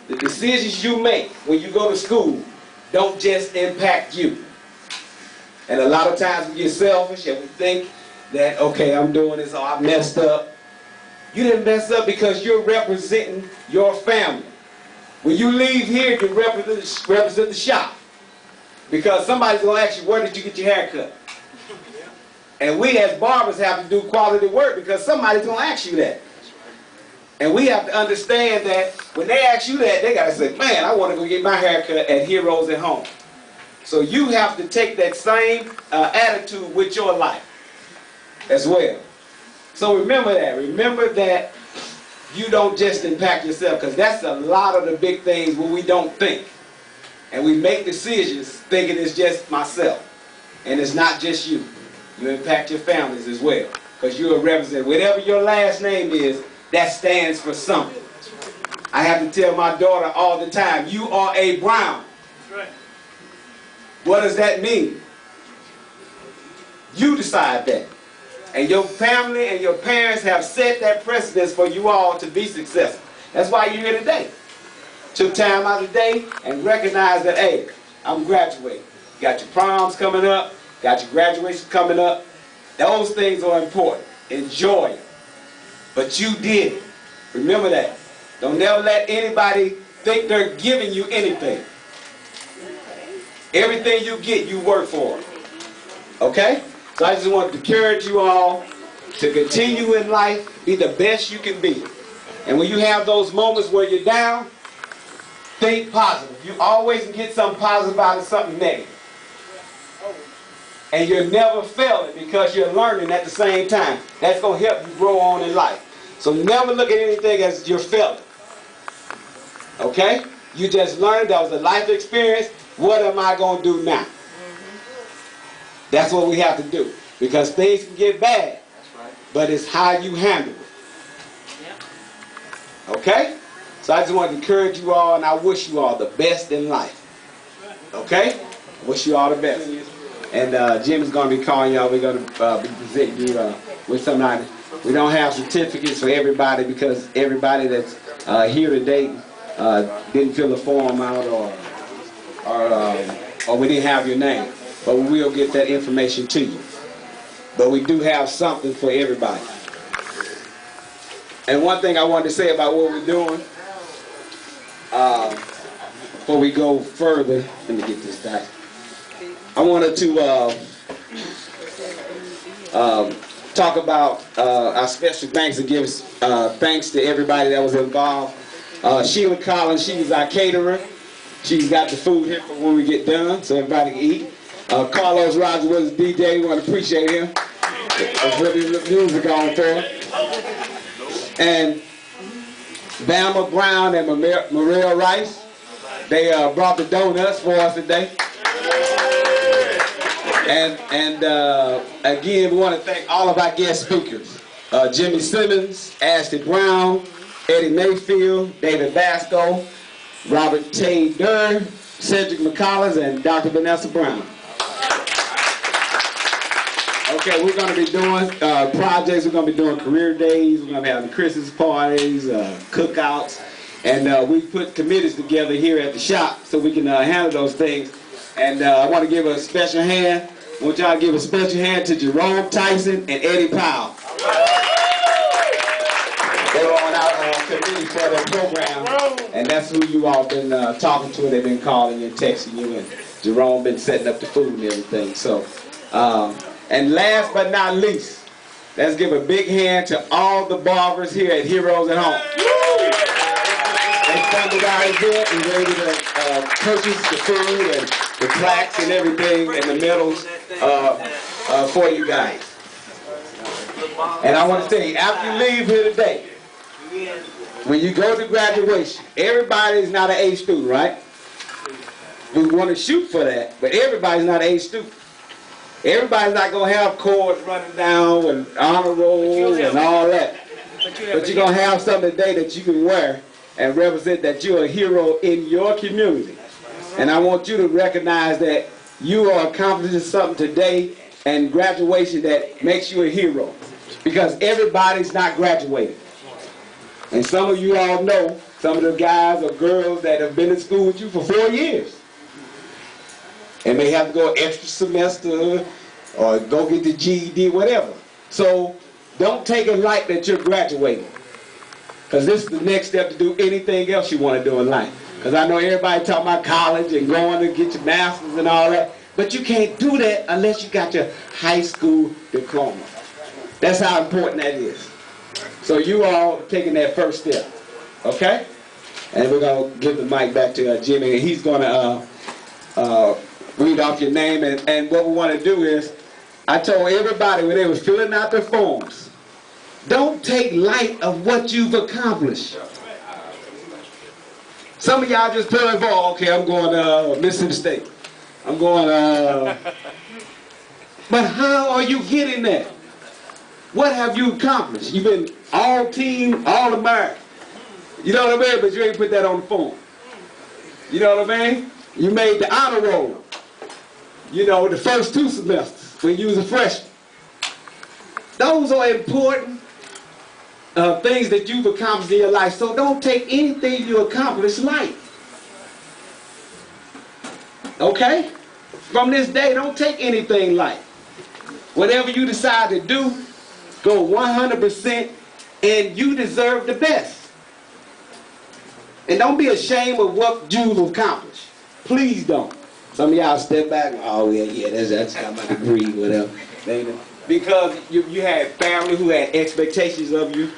The decisions you make when you go to school don't just impact you. And a lot of times we get selfish and we think that, okay, I'm doing this, or I messed up. You didn't mess up because you're representing your family. When you leave here, you represent the shop. Because somebody's going to ask you, where did you get your hair cut? And we as barbers have to do quality work because somebody's going to ask you that. And we have to understand that when they ask you that, they got to say, man, I want to go get my hair cut at Heroes at Home. So you have to take that same attitude with your life as well. So remember that. Remember that you don't just impact yourself, because that's a lot of the big things when we don't think. And we make decisions thinking it's just myself. And it's not just you. You impact your families as well. Because you're a representative. Whatever your last name is, that stands for something. I have to tell my daughter all the time, you are a Brown. What does that mean? You decide that. And your family and your parents have set that precedence for you all to be successful. That's why you're here today. Took time out of the day and recognize that, hey, I'm graduating. You got your proms coming up, got your graduation coming up. Those things are important. Enjoy it. But you did it. Remember that. Don't never let anybody think they're giving you anything. Everything you get, you work for it. Okay? So I just want to encourage you all to continue in life, be the best you can be. And when you have those moments where you're down, think positive. You always get something positive out of something negative. And you're never failing because you're learning at the same time. That's going to help you grow on in life. So never look at anything as you're failing. Okay? You just learned, that was a life experience. What am I going to do now? That's what we have to do. Because things can get bad. But it's how you handle it. Okay? So I just want to encourage you all, and I wish you all the best in life. Okay? I wish you all the best. And Jim is going to be calling y'all. We're going to be presenting you with some items. We don't have certificates for everybody because everybody that's here today didn't fill the form out or we didn't have your name. But we will get that information to you. But we do have something for everybody. And one thing I wanted to say about what we're doing, before we go further, let me get this back. I wanted to talk about our special thanks and give thanks to everybody that was involved. Sheila Collins, she was our caterer. She's got the food here for when we get done, so everybody can eat. Carlos Rogers was the DJ. We want to appreciate him. That's what the music on for. And Bama Brown and Maria Rice, they brought the donuts for us today. And again, we want to thank all of our guest speakers. Jimmy Simmons, Ashley Brown, Eddie Mayfield, David Basco, Robert Tay Durr, Cedric McCollins, and Dr. Vanessa Brown. Okay, we're going to be doing projects. We're going to be doing career days. We're going to be having Christmas parties, cookouts. And we put committees together here at the shop so we can handle those things. And I want to give a special hand. I want y'all to give a special hand to Jerome Tyson and Eddie Powell. They were on our committee for their program, and that's who you all been talking to. They've been calling you and texting you, and Jerome been setting up the food and everything. So, and last but not least, let's give a big hand to all the barbers here at Heroes at Home. They funded our event and were able to purchase the food and the plaques and everything and the medals for you guys. And I want to tell you, after you leave here today, when you go to graduation, everybody is not an A student, right? We want to shoot for that, but everybody's not an A student. Everybody's not going to have cords running down and honor roll and all that. But you're going to have something today that you can wear and represent that you're a hero in your community. And I want you to recognize that you are accomplishing something today and graduation that makes you a hero. Because everybody's not graduating. And some of you all know some of the guys or girls that have been in school with you for 4 years. And may have to go extra semester or go get the GED, whatever. So don't take it light that you're graduating. Because this is the next step to do anything else you want to do in life. Because I know everybody talking about college and going to get your master's and all that. But you can't do that unless you got your high school diploma. That's how important that is. So you all are taking that first step. Okay? And we're going to give the mic back to Jimmy. And he's going to read off your name. And what we want to do is, I told everybody when they were filling out their forms, don't take light of what you've accomplished. Some of y'all just put in for, okay, I'm going to Mississippi State. I'm going but how are you getting there? What have you accomplished? You've been all team, all American. You know what I mean? But you ain't put that on the form. You know what I mean? You made the honor roll. You know, the first 2 semesters when you was a freshman. Those are important things that you've accomplished in your life. So don't take anything you accomplish light. Okay? From this day, don't take anything light. Whatever you decide to do, go 100%, and you deserve the best. And don't be ashamed of what you've accomplished. Please don't. Some of y'all step back, oh yeah, that's got my degree, whatever. Because you had family who had expectations of you,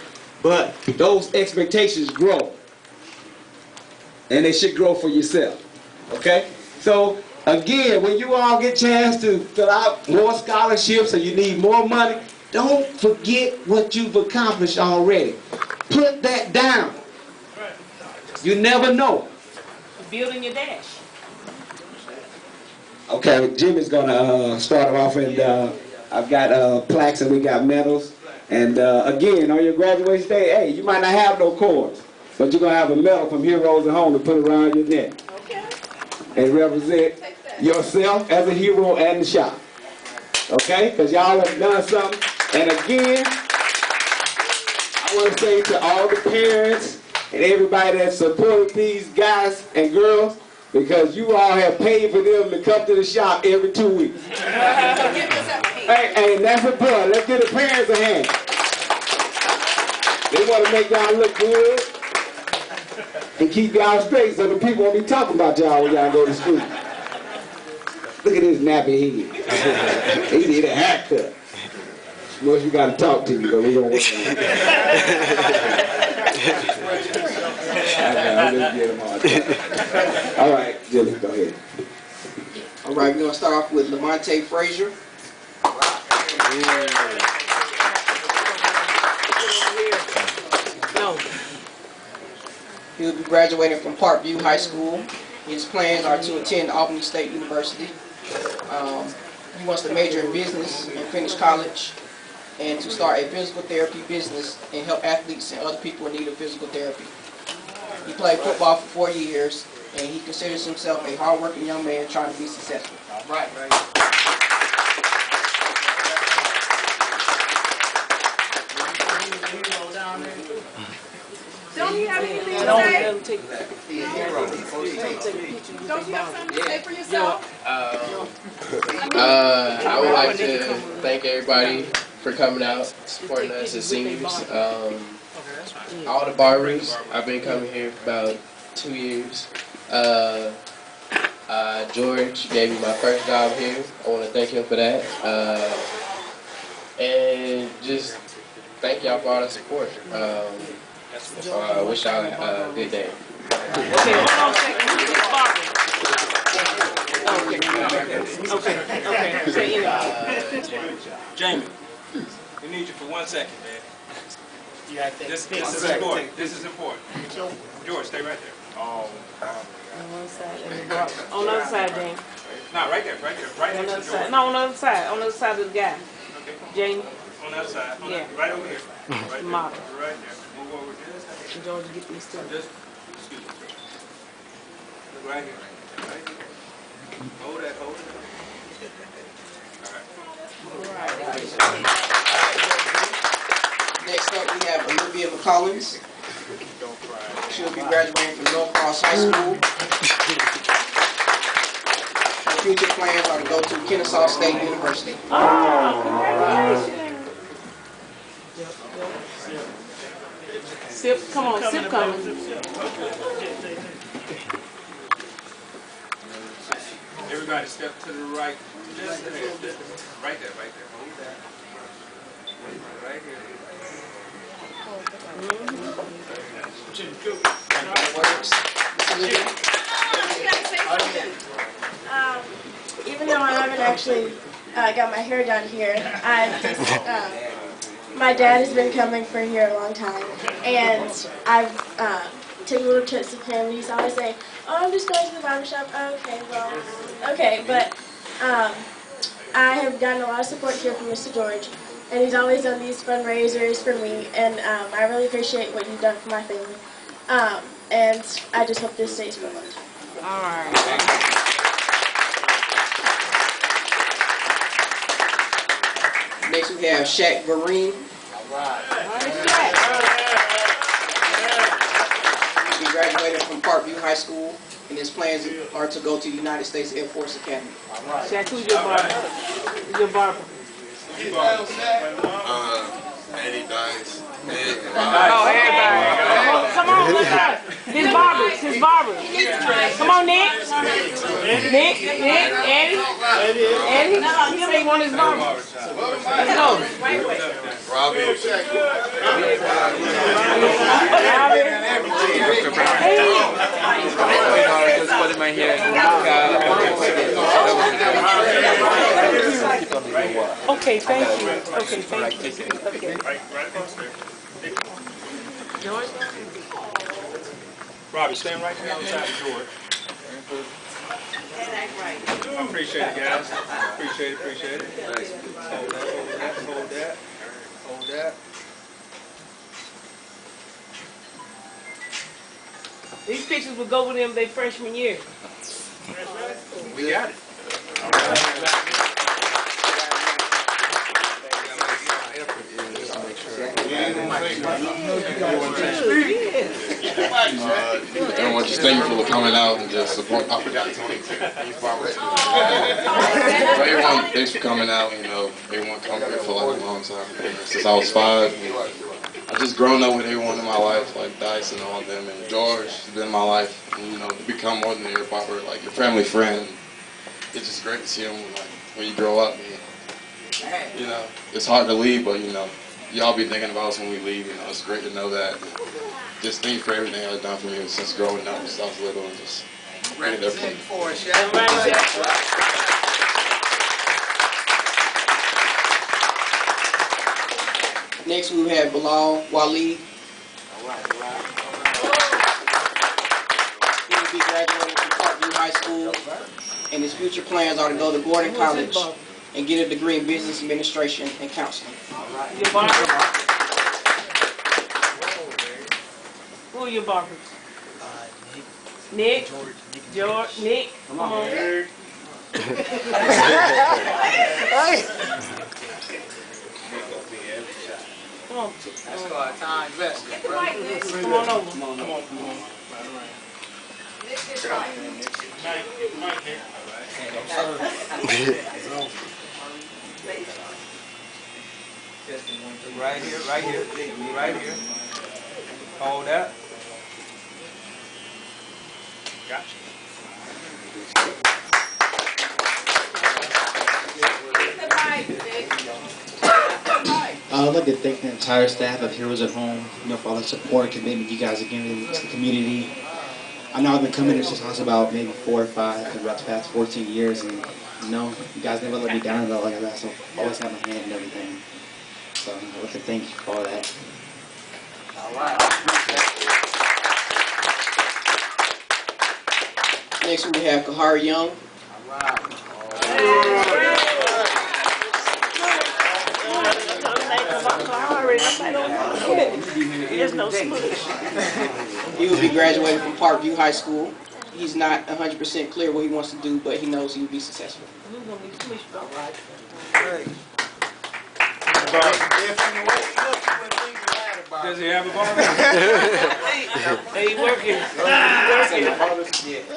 but those expectations grow. And they should grow for yourself. Okay? So, again, when you all get a chance to fill out more scholarships or you need more money, don't forget what you've accomplished already. Put that down. You never know. Building your dash. Okay, Jimmy's going to start off, and I've got plaques and we got medals. And again, on your graduation day, hey, you might not have no cords, but you're going to have a medal from Heroes at Home to put around your neck. Okay. And represent yourself as a hero and the shop. Okay? Because y'all have done something. And again, I want to say to all the parents and everybody that supported these guys and girls, because you all have paid for them to come to the shop every 2 weeks. Hey, that's a plus. Let's give the parents a hand. They want to make y'all look good. And keep y'all straight so the people won't be talking about y'all when y'all go to school. Look at this nappy head. He need a haircut. Well, we gotta talk to you, but we don't want to. All right, Jilly, go ahead. All right, we're going to start off with Lamonte Frazier. He will be graduating from Parkview High School. His plans are to attend Albany State University. He wants to major in business and finish college, and to start a physical therapy business and help athletes and other people in need of physical therapy. He played football for 4 years, and he considers himself a hard-working young man trying to be successful. Right. Don't you have anything to say? Don't you have something to say for yourself? I would like to thank everybody for coming out, supporting us as seniors. All the barbers, I've been coming here for about 2 years. George gave me my first job here. I want to thank him for that. And just thank y'all for all the support. I wish y'all a good day. Okay, hold on a second. Okay. Jamie, we need you for 1 second, man. This is important. This is important. George, stay right there. On one side and the barber. On the other side, Jamie. No, right there. Right On the next other to side. George. No, on the other side. On the other side of the guy. Jamie. On the other side. Yeah. Right over here. Right there. Model. Right there. Move over just. George, get these two. Just, excuse me. Look right here. Right here. Hold that. All right. Next up, we have Olivia McCollins. She'll be graduating from Norcross High School. Her future plans are to go to Kennesaw State University. Oh, congratulations. Sip, come on, sip coming. Everybody step to the right. Just a little bit. Right there. Hold that. Right here. Even though I haven't actually got my hair done here, my dad has been coming for here a long time, and I've taken little trips with him. He's always saying, "Oh, I'm just going to the barber shop." Okay, well, okay, but I have gotten a lot of support here from Mr. George, and he's always done these fundraisers for me, and I really appreciate what you've done for my family. And I just hope this stays for a long time. All right. Next we have Shaq Vereen. He graduated from Parkview High School, and his plans are to go to the United States Air Force Academy. Shaq, who's your barber? Who's your barber? Eddie Dice. Oh, everybody. Come on, let's go. His barbers. Come on, Nick. Eddie. He say he want his barber. Let's go. Robbie. Just put him in here. Okay, thank you. Okay, thank you. Okay. George? Robbie, stand right here on the side of George. I appreciate it, guys. Appreciate it. Hold that. These pictures will go with them their freshman year. We got it. Everyone, just thank you for coming out and just support. I forgot Tony. Everyone, thanks for coming out. You know, everyone come here for like a long time. Since I was 5, I I just grown up with everyone in my life, like Dice and all of them, and George has been in my life. And, you know, to become more than your barber, like your family friend. It's just great to see them like when you grow up. And, you know, it's hard to leave, but you know, y'all be thinking about us when we leave. You know, it's great to know that. And just thank you for everything y'all done for me since growing up since I was little, and just being there for me. Next we have Bilal Waleed. He will be graduating from Parkview High School, and his future plans are to go to Gordon College and get a degree in business administration and counseling. Your barber? Who are your barbers? Nick. George. Nick. Come on. Come on. That's our time investment, bro. Come on over. Come on. Right here. Hold that. Gotcha. I'd like to thank the entire staff of Heroes at Home, for all the support and commitment you guys are giving to the community. I know I've been coming here since I was about maybe 4 or 5, for about the past 14 years, and you guys never let me down at all like that, so I always have my hand in everything. So I'd like to thank you for all that. Next we have Kahari Young. He will be graduating from Parkview High School. He's not 100% clear what he wants to do, but he knows he will be successful. Does he have a barber? Hey, working.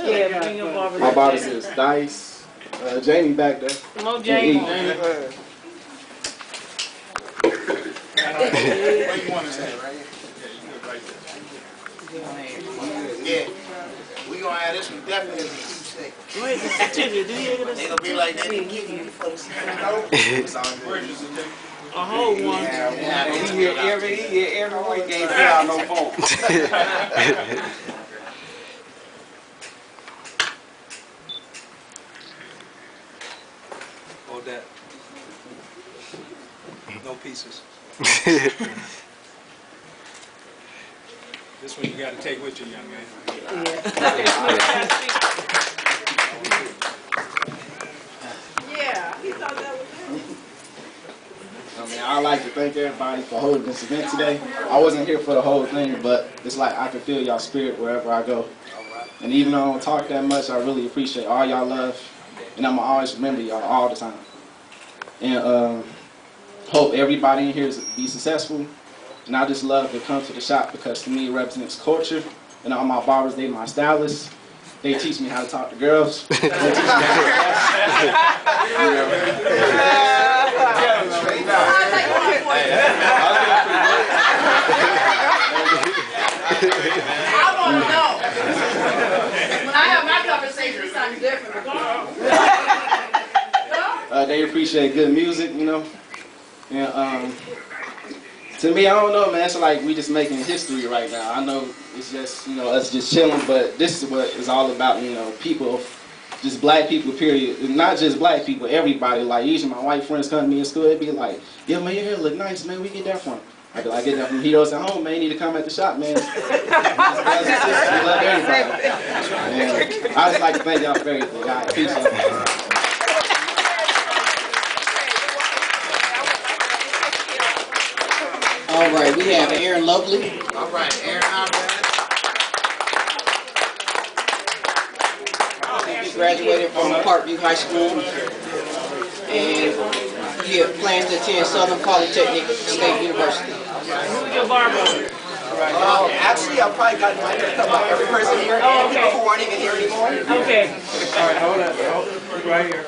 Yeah, bring your barber. My barber is Dice. Jamie back there. Come on, Jamie. Where you want to say, right here? Yeah. We gonna have this one definitely as a keepsake. Where's the certificate? Do you get a They gonna be like, they didn't give you for the certificate. A whole one. He here every week, ain't fill out no form. Hold that. No pieces. This one you got to take with you, young man. Yeah, he thought that was I'd like to thank everybody for holding this event today. I wasn't here for the whole thing, but it's like I can feel y'all spirit wherever I go. And even though I don't talk that much, I really appreciate all y'all love. And I'm going to always remember y'all all the time. And hope everybody in here be successful. And I just love to come to the shop because to me it represents culture. And all my barbers, they my stylists. They teach me how to talk to girls. They teach me I want to know. When I have my conversation, it's something different. They appreciate good music, And to me, I don't know, man. It's like we just making history right now. I know it's just, us just chilling, but this is what it's all about, people, just black people, period. And not just black people, everybody. Like, usually my white friends come to me in school, they'd be like, yeah, man, your hair look nice, man. Where you get that from? I be like, I get that from Heroes at Home, man. You need to come at the shop, man. We love everybody. And I just like to thank y'all for everything. I appreciate it. All right, we have Aaron Lovely. All right, Aaron, how He graduated from Parkview High School, and he plans to attend Southern Polytechnic State University. Who's your barber? Actually, I probably got my hair cut by every person here, and people who aren't even here anymore. Okay. All right, hold up. Right here.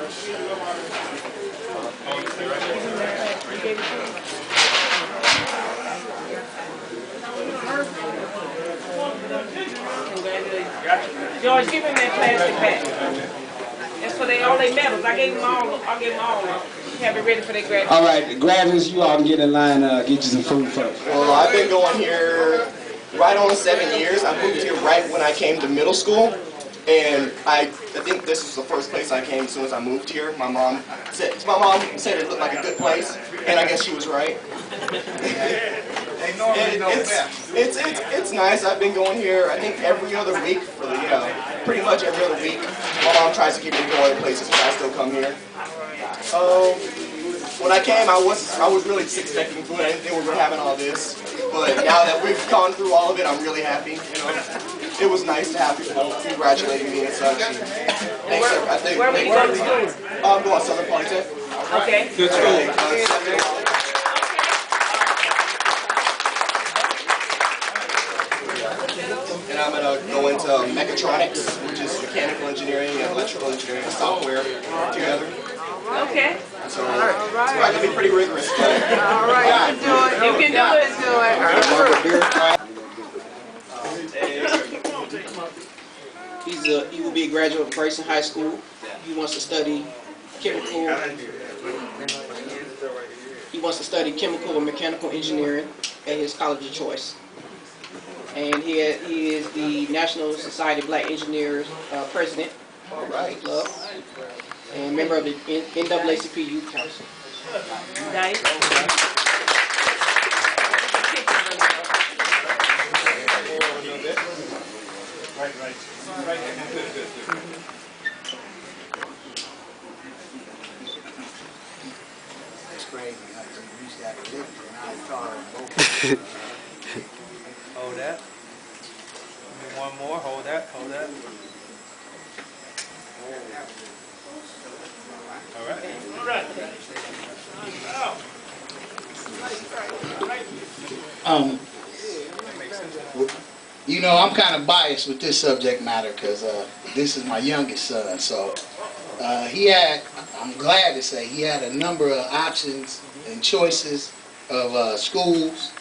George, give him that plastic bag. That's for all their medals. I gave them all. Have it ready for their graduation. All right, graduates, you all can get in line, get you some food first. Well, I've been going here right on 7 years. I moved here right when I came to middle school. And I think this was the first place I came as soon as I moved here. My mom said it looked like a good place, and I guess she was right. It's nice. I've been going here, I think, every other week for pretty much every other week. My mom tries to keep me going places, but I still come here. When I came, I was really just expecting food. I didn't think we were having all this, but now that we've gone through all of it, I'm really happy. It was nice to have people congratulating me and such. Where were you going to school? I'm going to Southern Polytech. Okay. Good school. And I'm going to go into mechatronics, which is mechanical engineering and electrical engineering and software together. Okay. So it's going to be pretty rigorous. All right, you can do it. You can do it. He will be a graduate of Grayson High School. He wants to study chemical. He wants to study chemical and mechanical engineering at his college of choice. And he is the National Society of Black Engineers president. All right. And member of the NAACP Youth Council. Nice. Right. Good. It's crazy. I used to have a lift and I thought Hold that. One more. Hold that. All right. You know, I'm kind of biased with this subject matter because this is my youngest son. So I'm glad to say, he had a number of options and choices of schools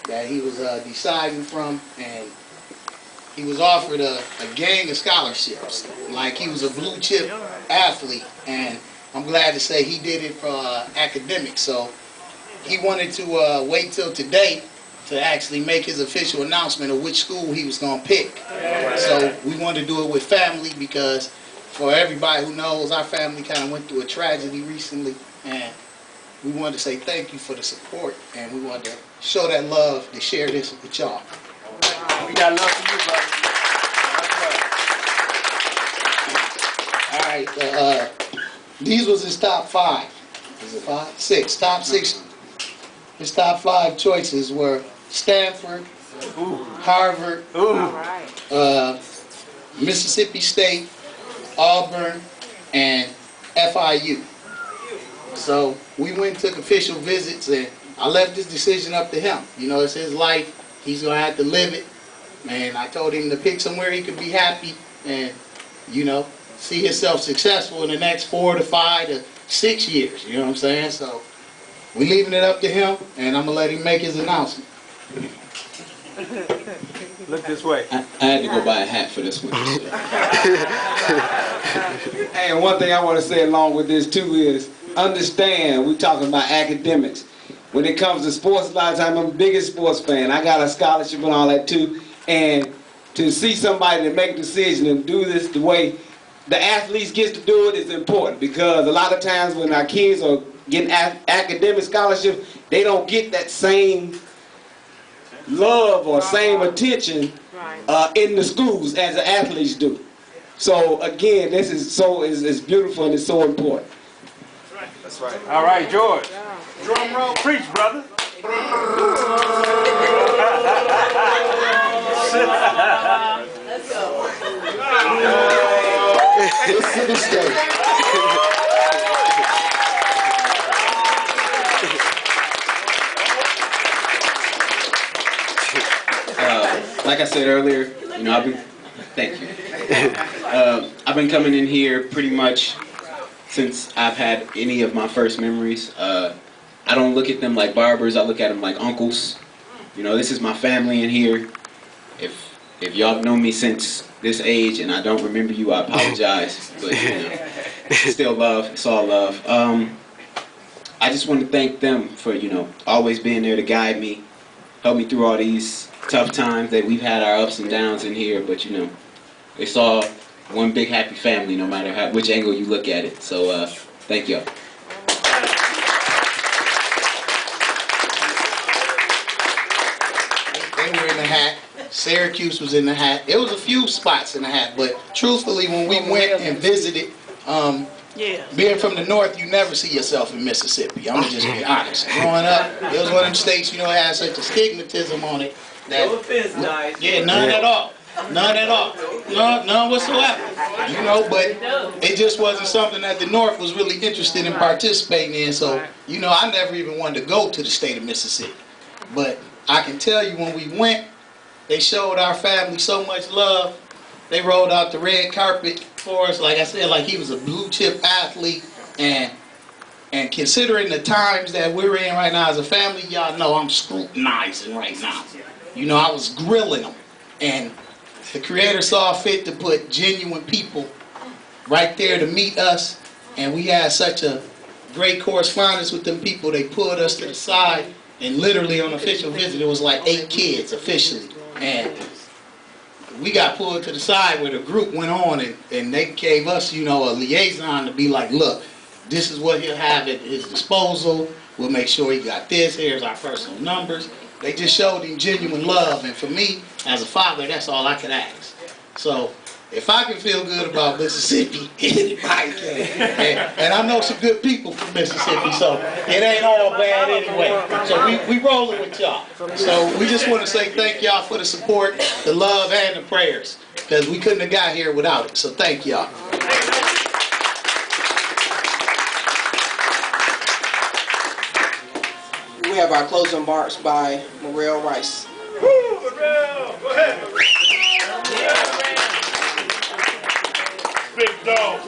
that he was deciding from, and he was offered a gang of scholarships. Like, he was a blue chip athlete, and I'm glad to say he did it for academics. So he wanted to wait till today to actually make his official announcement of which school he was going to pick. So we wanted to do it with family because, for everybody who knows, our family kind of went through a tragedy recently, and we wanted to say thank you for the support, and we wanted to show that love to share this with y'all. We got love for you, brother. All right, these was his top 5. Is it 5? 6. Top 6. His top 5 choices were Stanford, Harvard, Mississippi State, Auburn, and FIU. So we went and took official visits, and I left this decision up to him. You know, it's his life. He's going to have to live it. And I told him to pick somewhere he could be happy and, you know, see himself successful in the next 4 to 5 to 6 years. You know what I'm saying? So we're leaving it up to him, and I'm going to let him make his announcement. Look this way. I had to go buy a hat for this one. Hey, and one thing I want to say along with this too is, understand, we're talking about academics. When it comes to sports, a lot of times I'm the biggest sports fan. I got a scholarship and all that too. And to see somebody to make a decision and do this the way the athletes get to do it is important, because a lot of times when our kids are getting academic scholarship, they don't get that same love or same attention in the schools as the athletes do. So again, this is it's beautiful and it's so important. That's right. All right, George. Drum roll, preach, brother. Let's go. Mississippi State. Like I said earlier, you know, thank you. I've been coming in here pretty much since I've had any of my first memories. I don't look at them like barbers, I look at them like uncles. You know, this is my family in here. If y'all know me since this age and I don't remember you, I apologize. But you know, still love. It's all love. I just want to thank them for, you know, always being there to guide me, help me through all these tough times that we've had, our ups and downs in here. But you know, it's all one big happy family, no matter which angle you look at it. So thank y'all. They were in the hat. Syracuse was in the hat. There was a few spots in the hat, but truthfully, when we went and visited, being from the north, you never see yourself in Mississippi. I'm gonna just be honest. Growing up, it was one of them states, you know, it had such a stigmatism on it. That, No offense, guys. yeah, none at all. None at all. None whatsoever. You know, but it just wasn't something that the North was really interested in participating in. So, you know, I never even wanted to go to the state of Mississippi. But I can tell you when we went, they showed our family so much love. They rolled out the red carpet for us, like I said, like he was a blue chip athlete. And considering the times that we're in right now as a family, y'all know I'm scrutinizing right now. You know, I was grilling them. And the Creator saw fit to put genuine people right there to meet us. And we had such a great correspondence with them people. They pulled us to the side. And literally on official visit, it was like 8 kids officially. And we got pulled to the side where the group went on and they gave us, you know, a liaison to be like, look, this is what he'll have at his disposal. We'll make sure he got this. Here's our personal numbers. They just showed him genuine love. And for me, as a father, that's all I could ask. So if I can feel good about Mississippi, anybody can. And I know some good people from Mississippi, so it ain't all bad anyway. So we rolling with y'all. So we just want to say thank y'all for the support, the love, and the prayers. Because we couldn't have got here without it. So thank y'all. We have our closing remarks by Morel Rice. Woo, Morel! Go ahead, Morel. Big dog.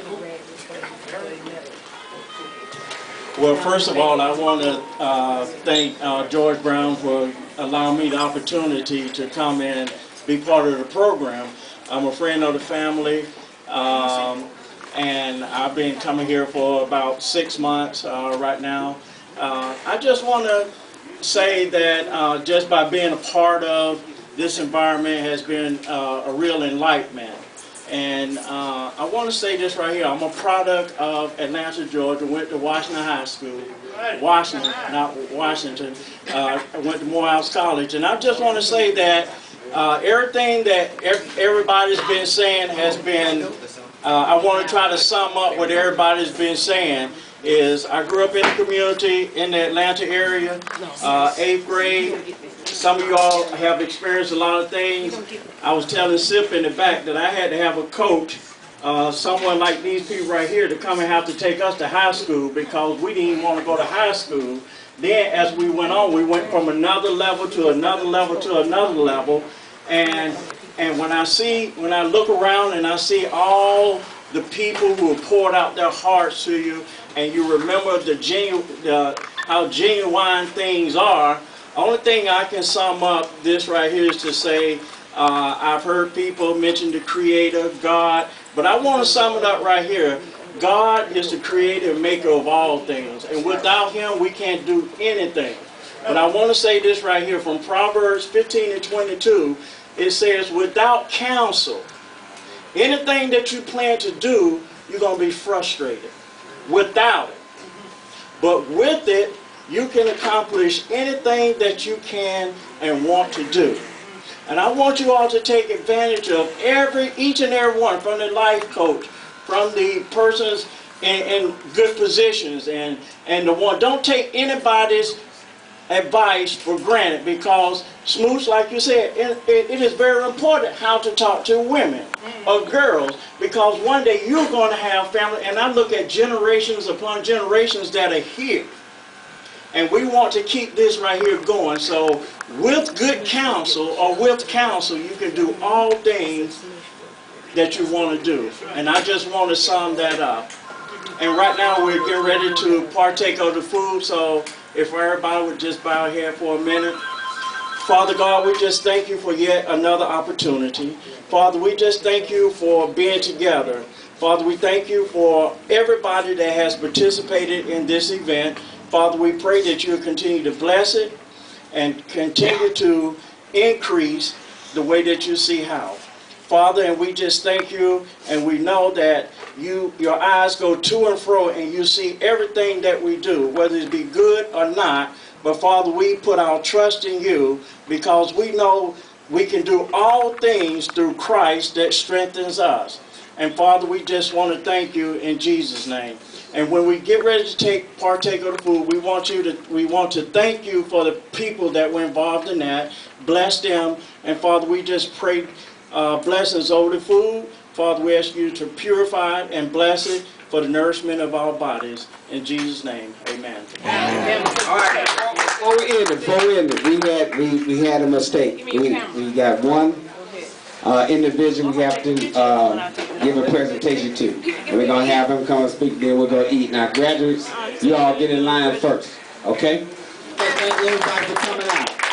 Well, first of all, I want to thank George Brown for allowing me the opportunity to come and be part of the program. I'm a friend of the family, and I've been coming here for about 6 months right now. I just want to say that just by being a part of this environment has been a real enlightenment. And I want to say this right here. I'm a product of Atlanta, Georgia. Went to Washington High School. Washington, not Washington. I went to Morehouse College. And I just want to say that everything that everybody's been saying has been, I want to try to sum up what everybody's been saying. Is I grew up in the community in the Atlanta area, 8th grade. Some of y'all have experienced a lot of things. I was telling Sip in the back that I had to have a coach, someone like these people right here, to come and have to take us to high school because we didn't even want to go to high school. Then as we went on, we went from another level to another level to another level. And when I look around and I see all the people who have poured out their hearts to you, and you remember how genuine things are, only thing I can sum up this right here is to say, I've heard people mention the Creator, God, but I want to sum it up right here. God is the creator and maker of all things, and without Him we can't do anything. But I want to say this right here from Proverbs 15:22. It says, without counsel, anything that you plan to do, you're going to be frustrated. Without it. But with it, you can accomplish anything that you can and want to do. And I want you all to take advantage of each and every one, from the life coach, from the persons in good positions, and the one. Don't take anybody's advice for granted, because Smooch, like you said, it is very important how to talk to women or girls, because one day you're going to have family. And I look at generations upon generations that are here, and we want to keep this right here going. So with good counsel, or with counsel, you can do all things that you want to do. And I just want to sum that up. And right now we're getting ready to partake of the food, so if everybody would just bow here for a minute. Father God, we just thank you for yet another opportunity. Father, we just thank you for being together. Father, we thank you for everybody that has participated in this event. Father, we pray that you'll continue to bless it and continue to increase the way that you see how. Father, and we just thank you, and we know that your eyes go to and fro and you see everything that we do, whether it be good or not. But Father, we put our trust in you because we know we can do all things through Christ that strengthens us. And Father, we just want to thank you in Jesus' name. And when we get ready to partake of the food, we want to thank you for the people that were involved in that. Bless them. And Father, we just pray blessings over the food. Father, we ask you to purify it and bless it for the nourishment of our bodies. In Jesus' name, amen. All right, before we end it, we had a mistake. We got one individual we have to give a presentation to. And we're going to have him come and speak, then we're going to eat. Now, graduates, you all get in line first, okay? Thank everybody for coming out.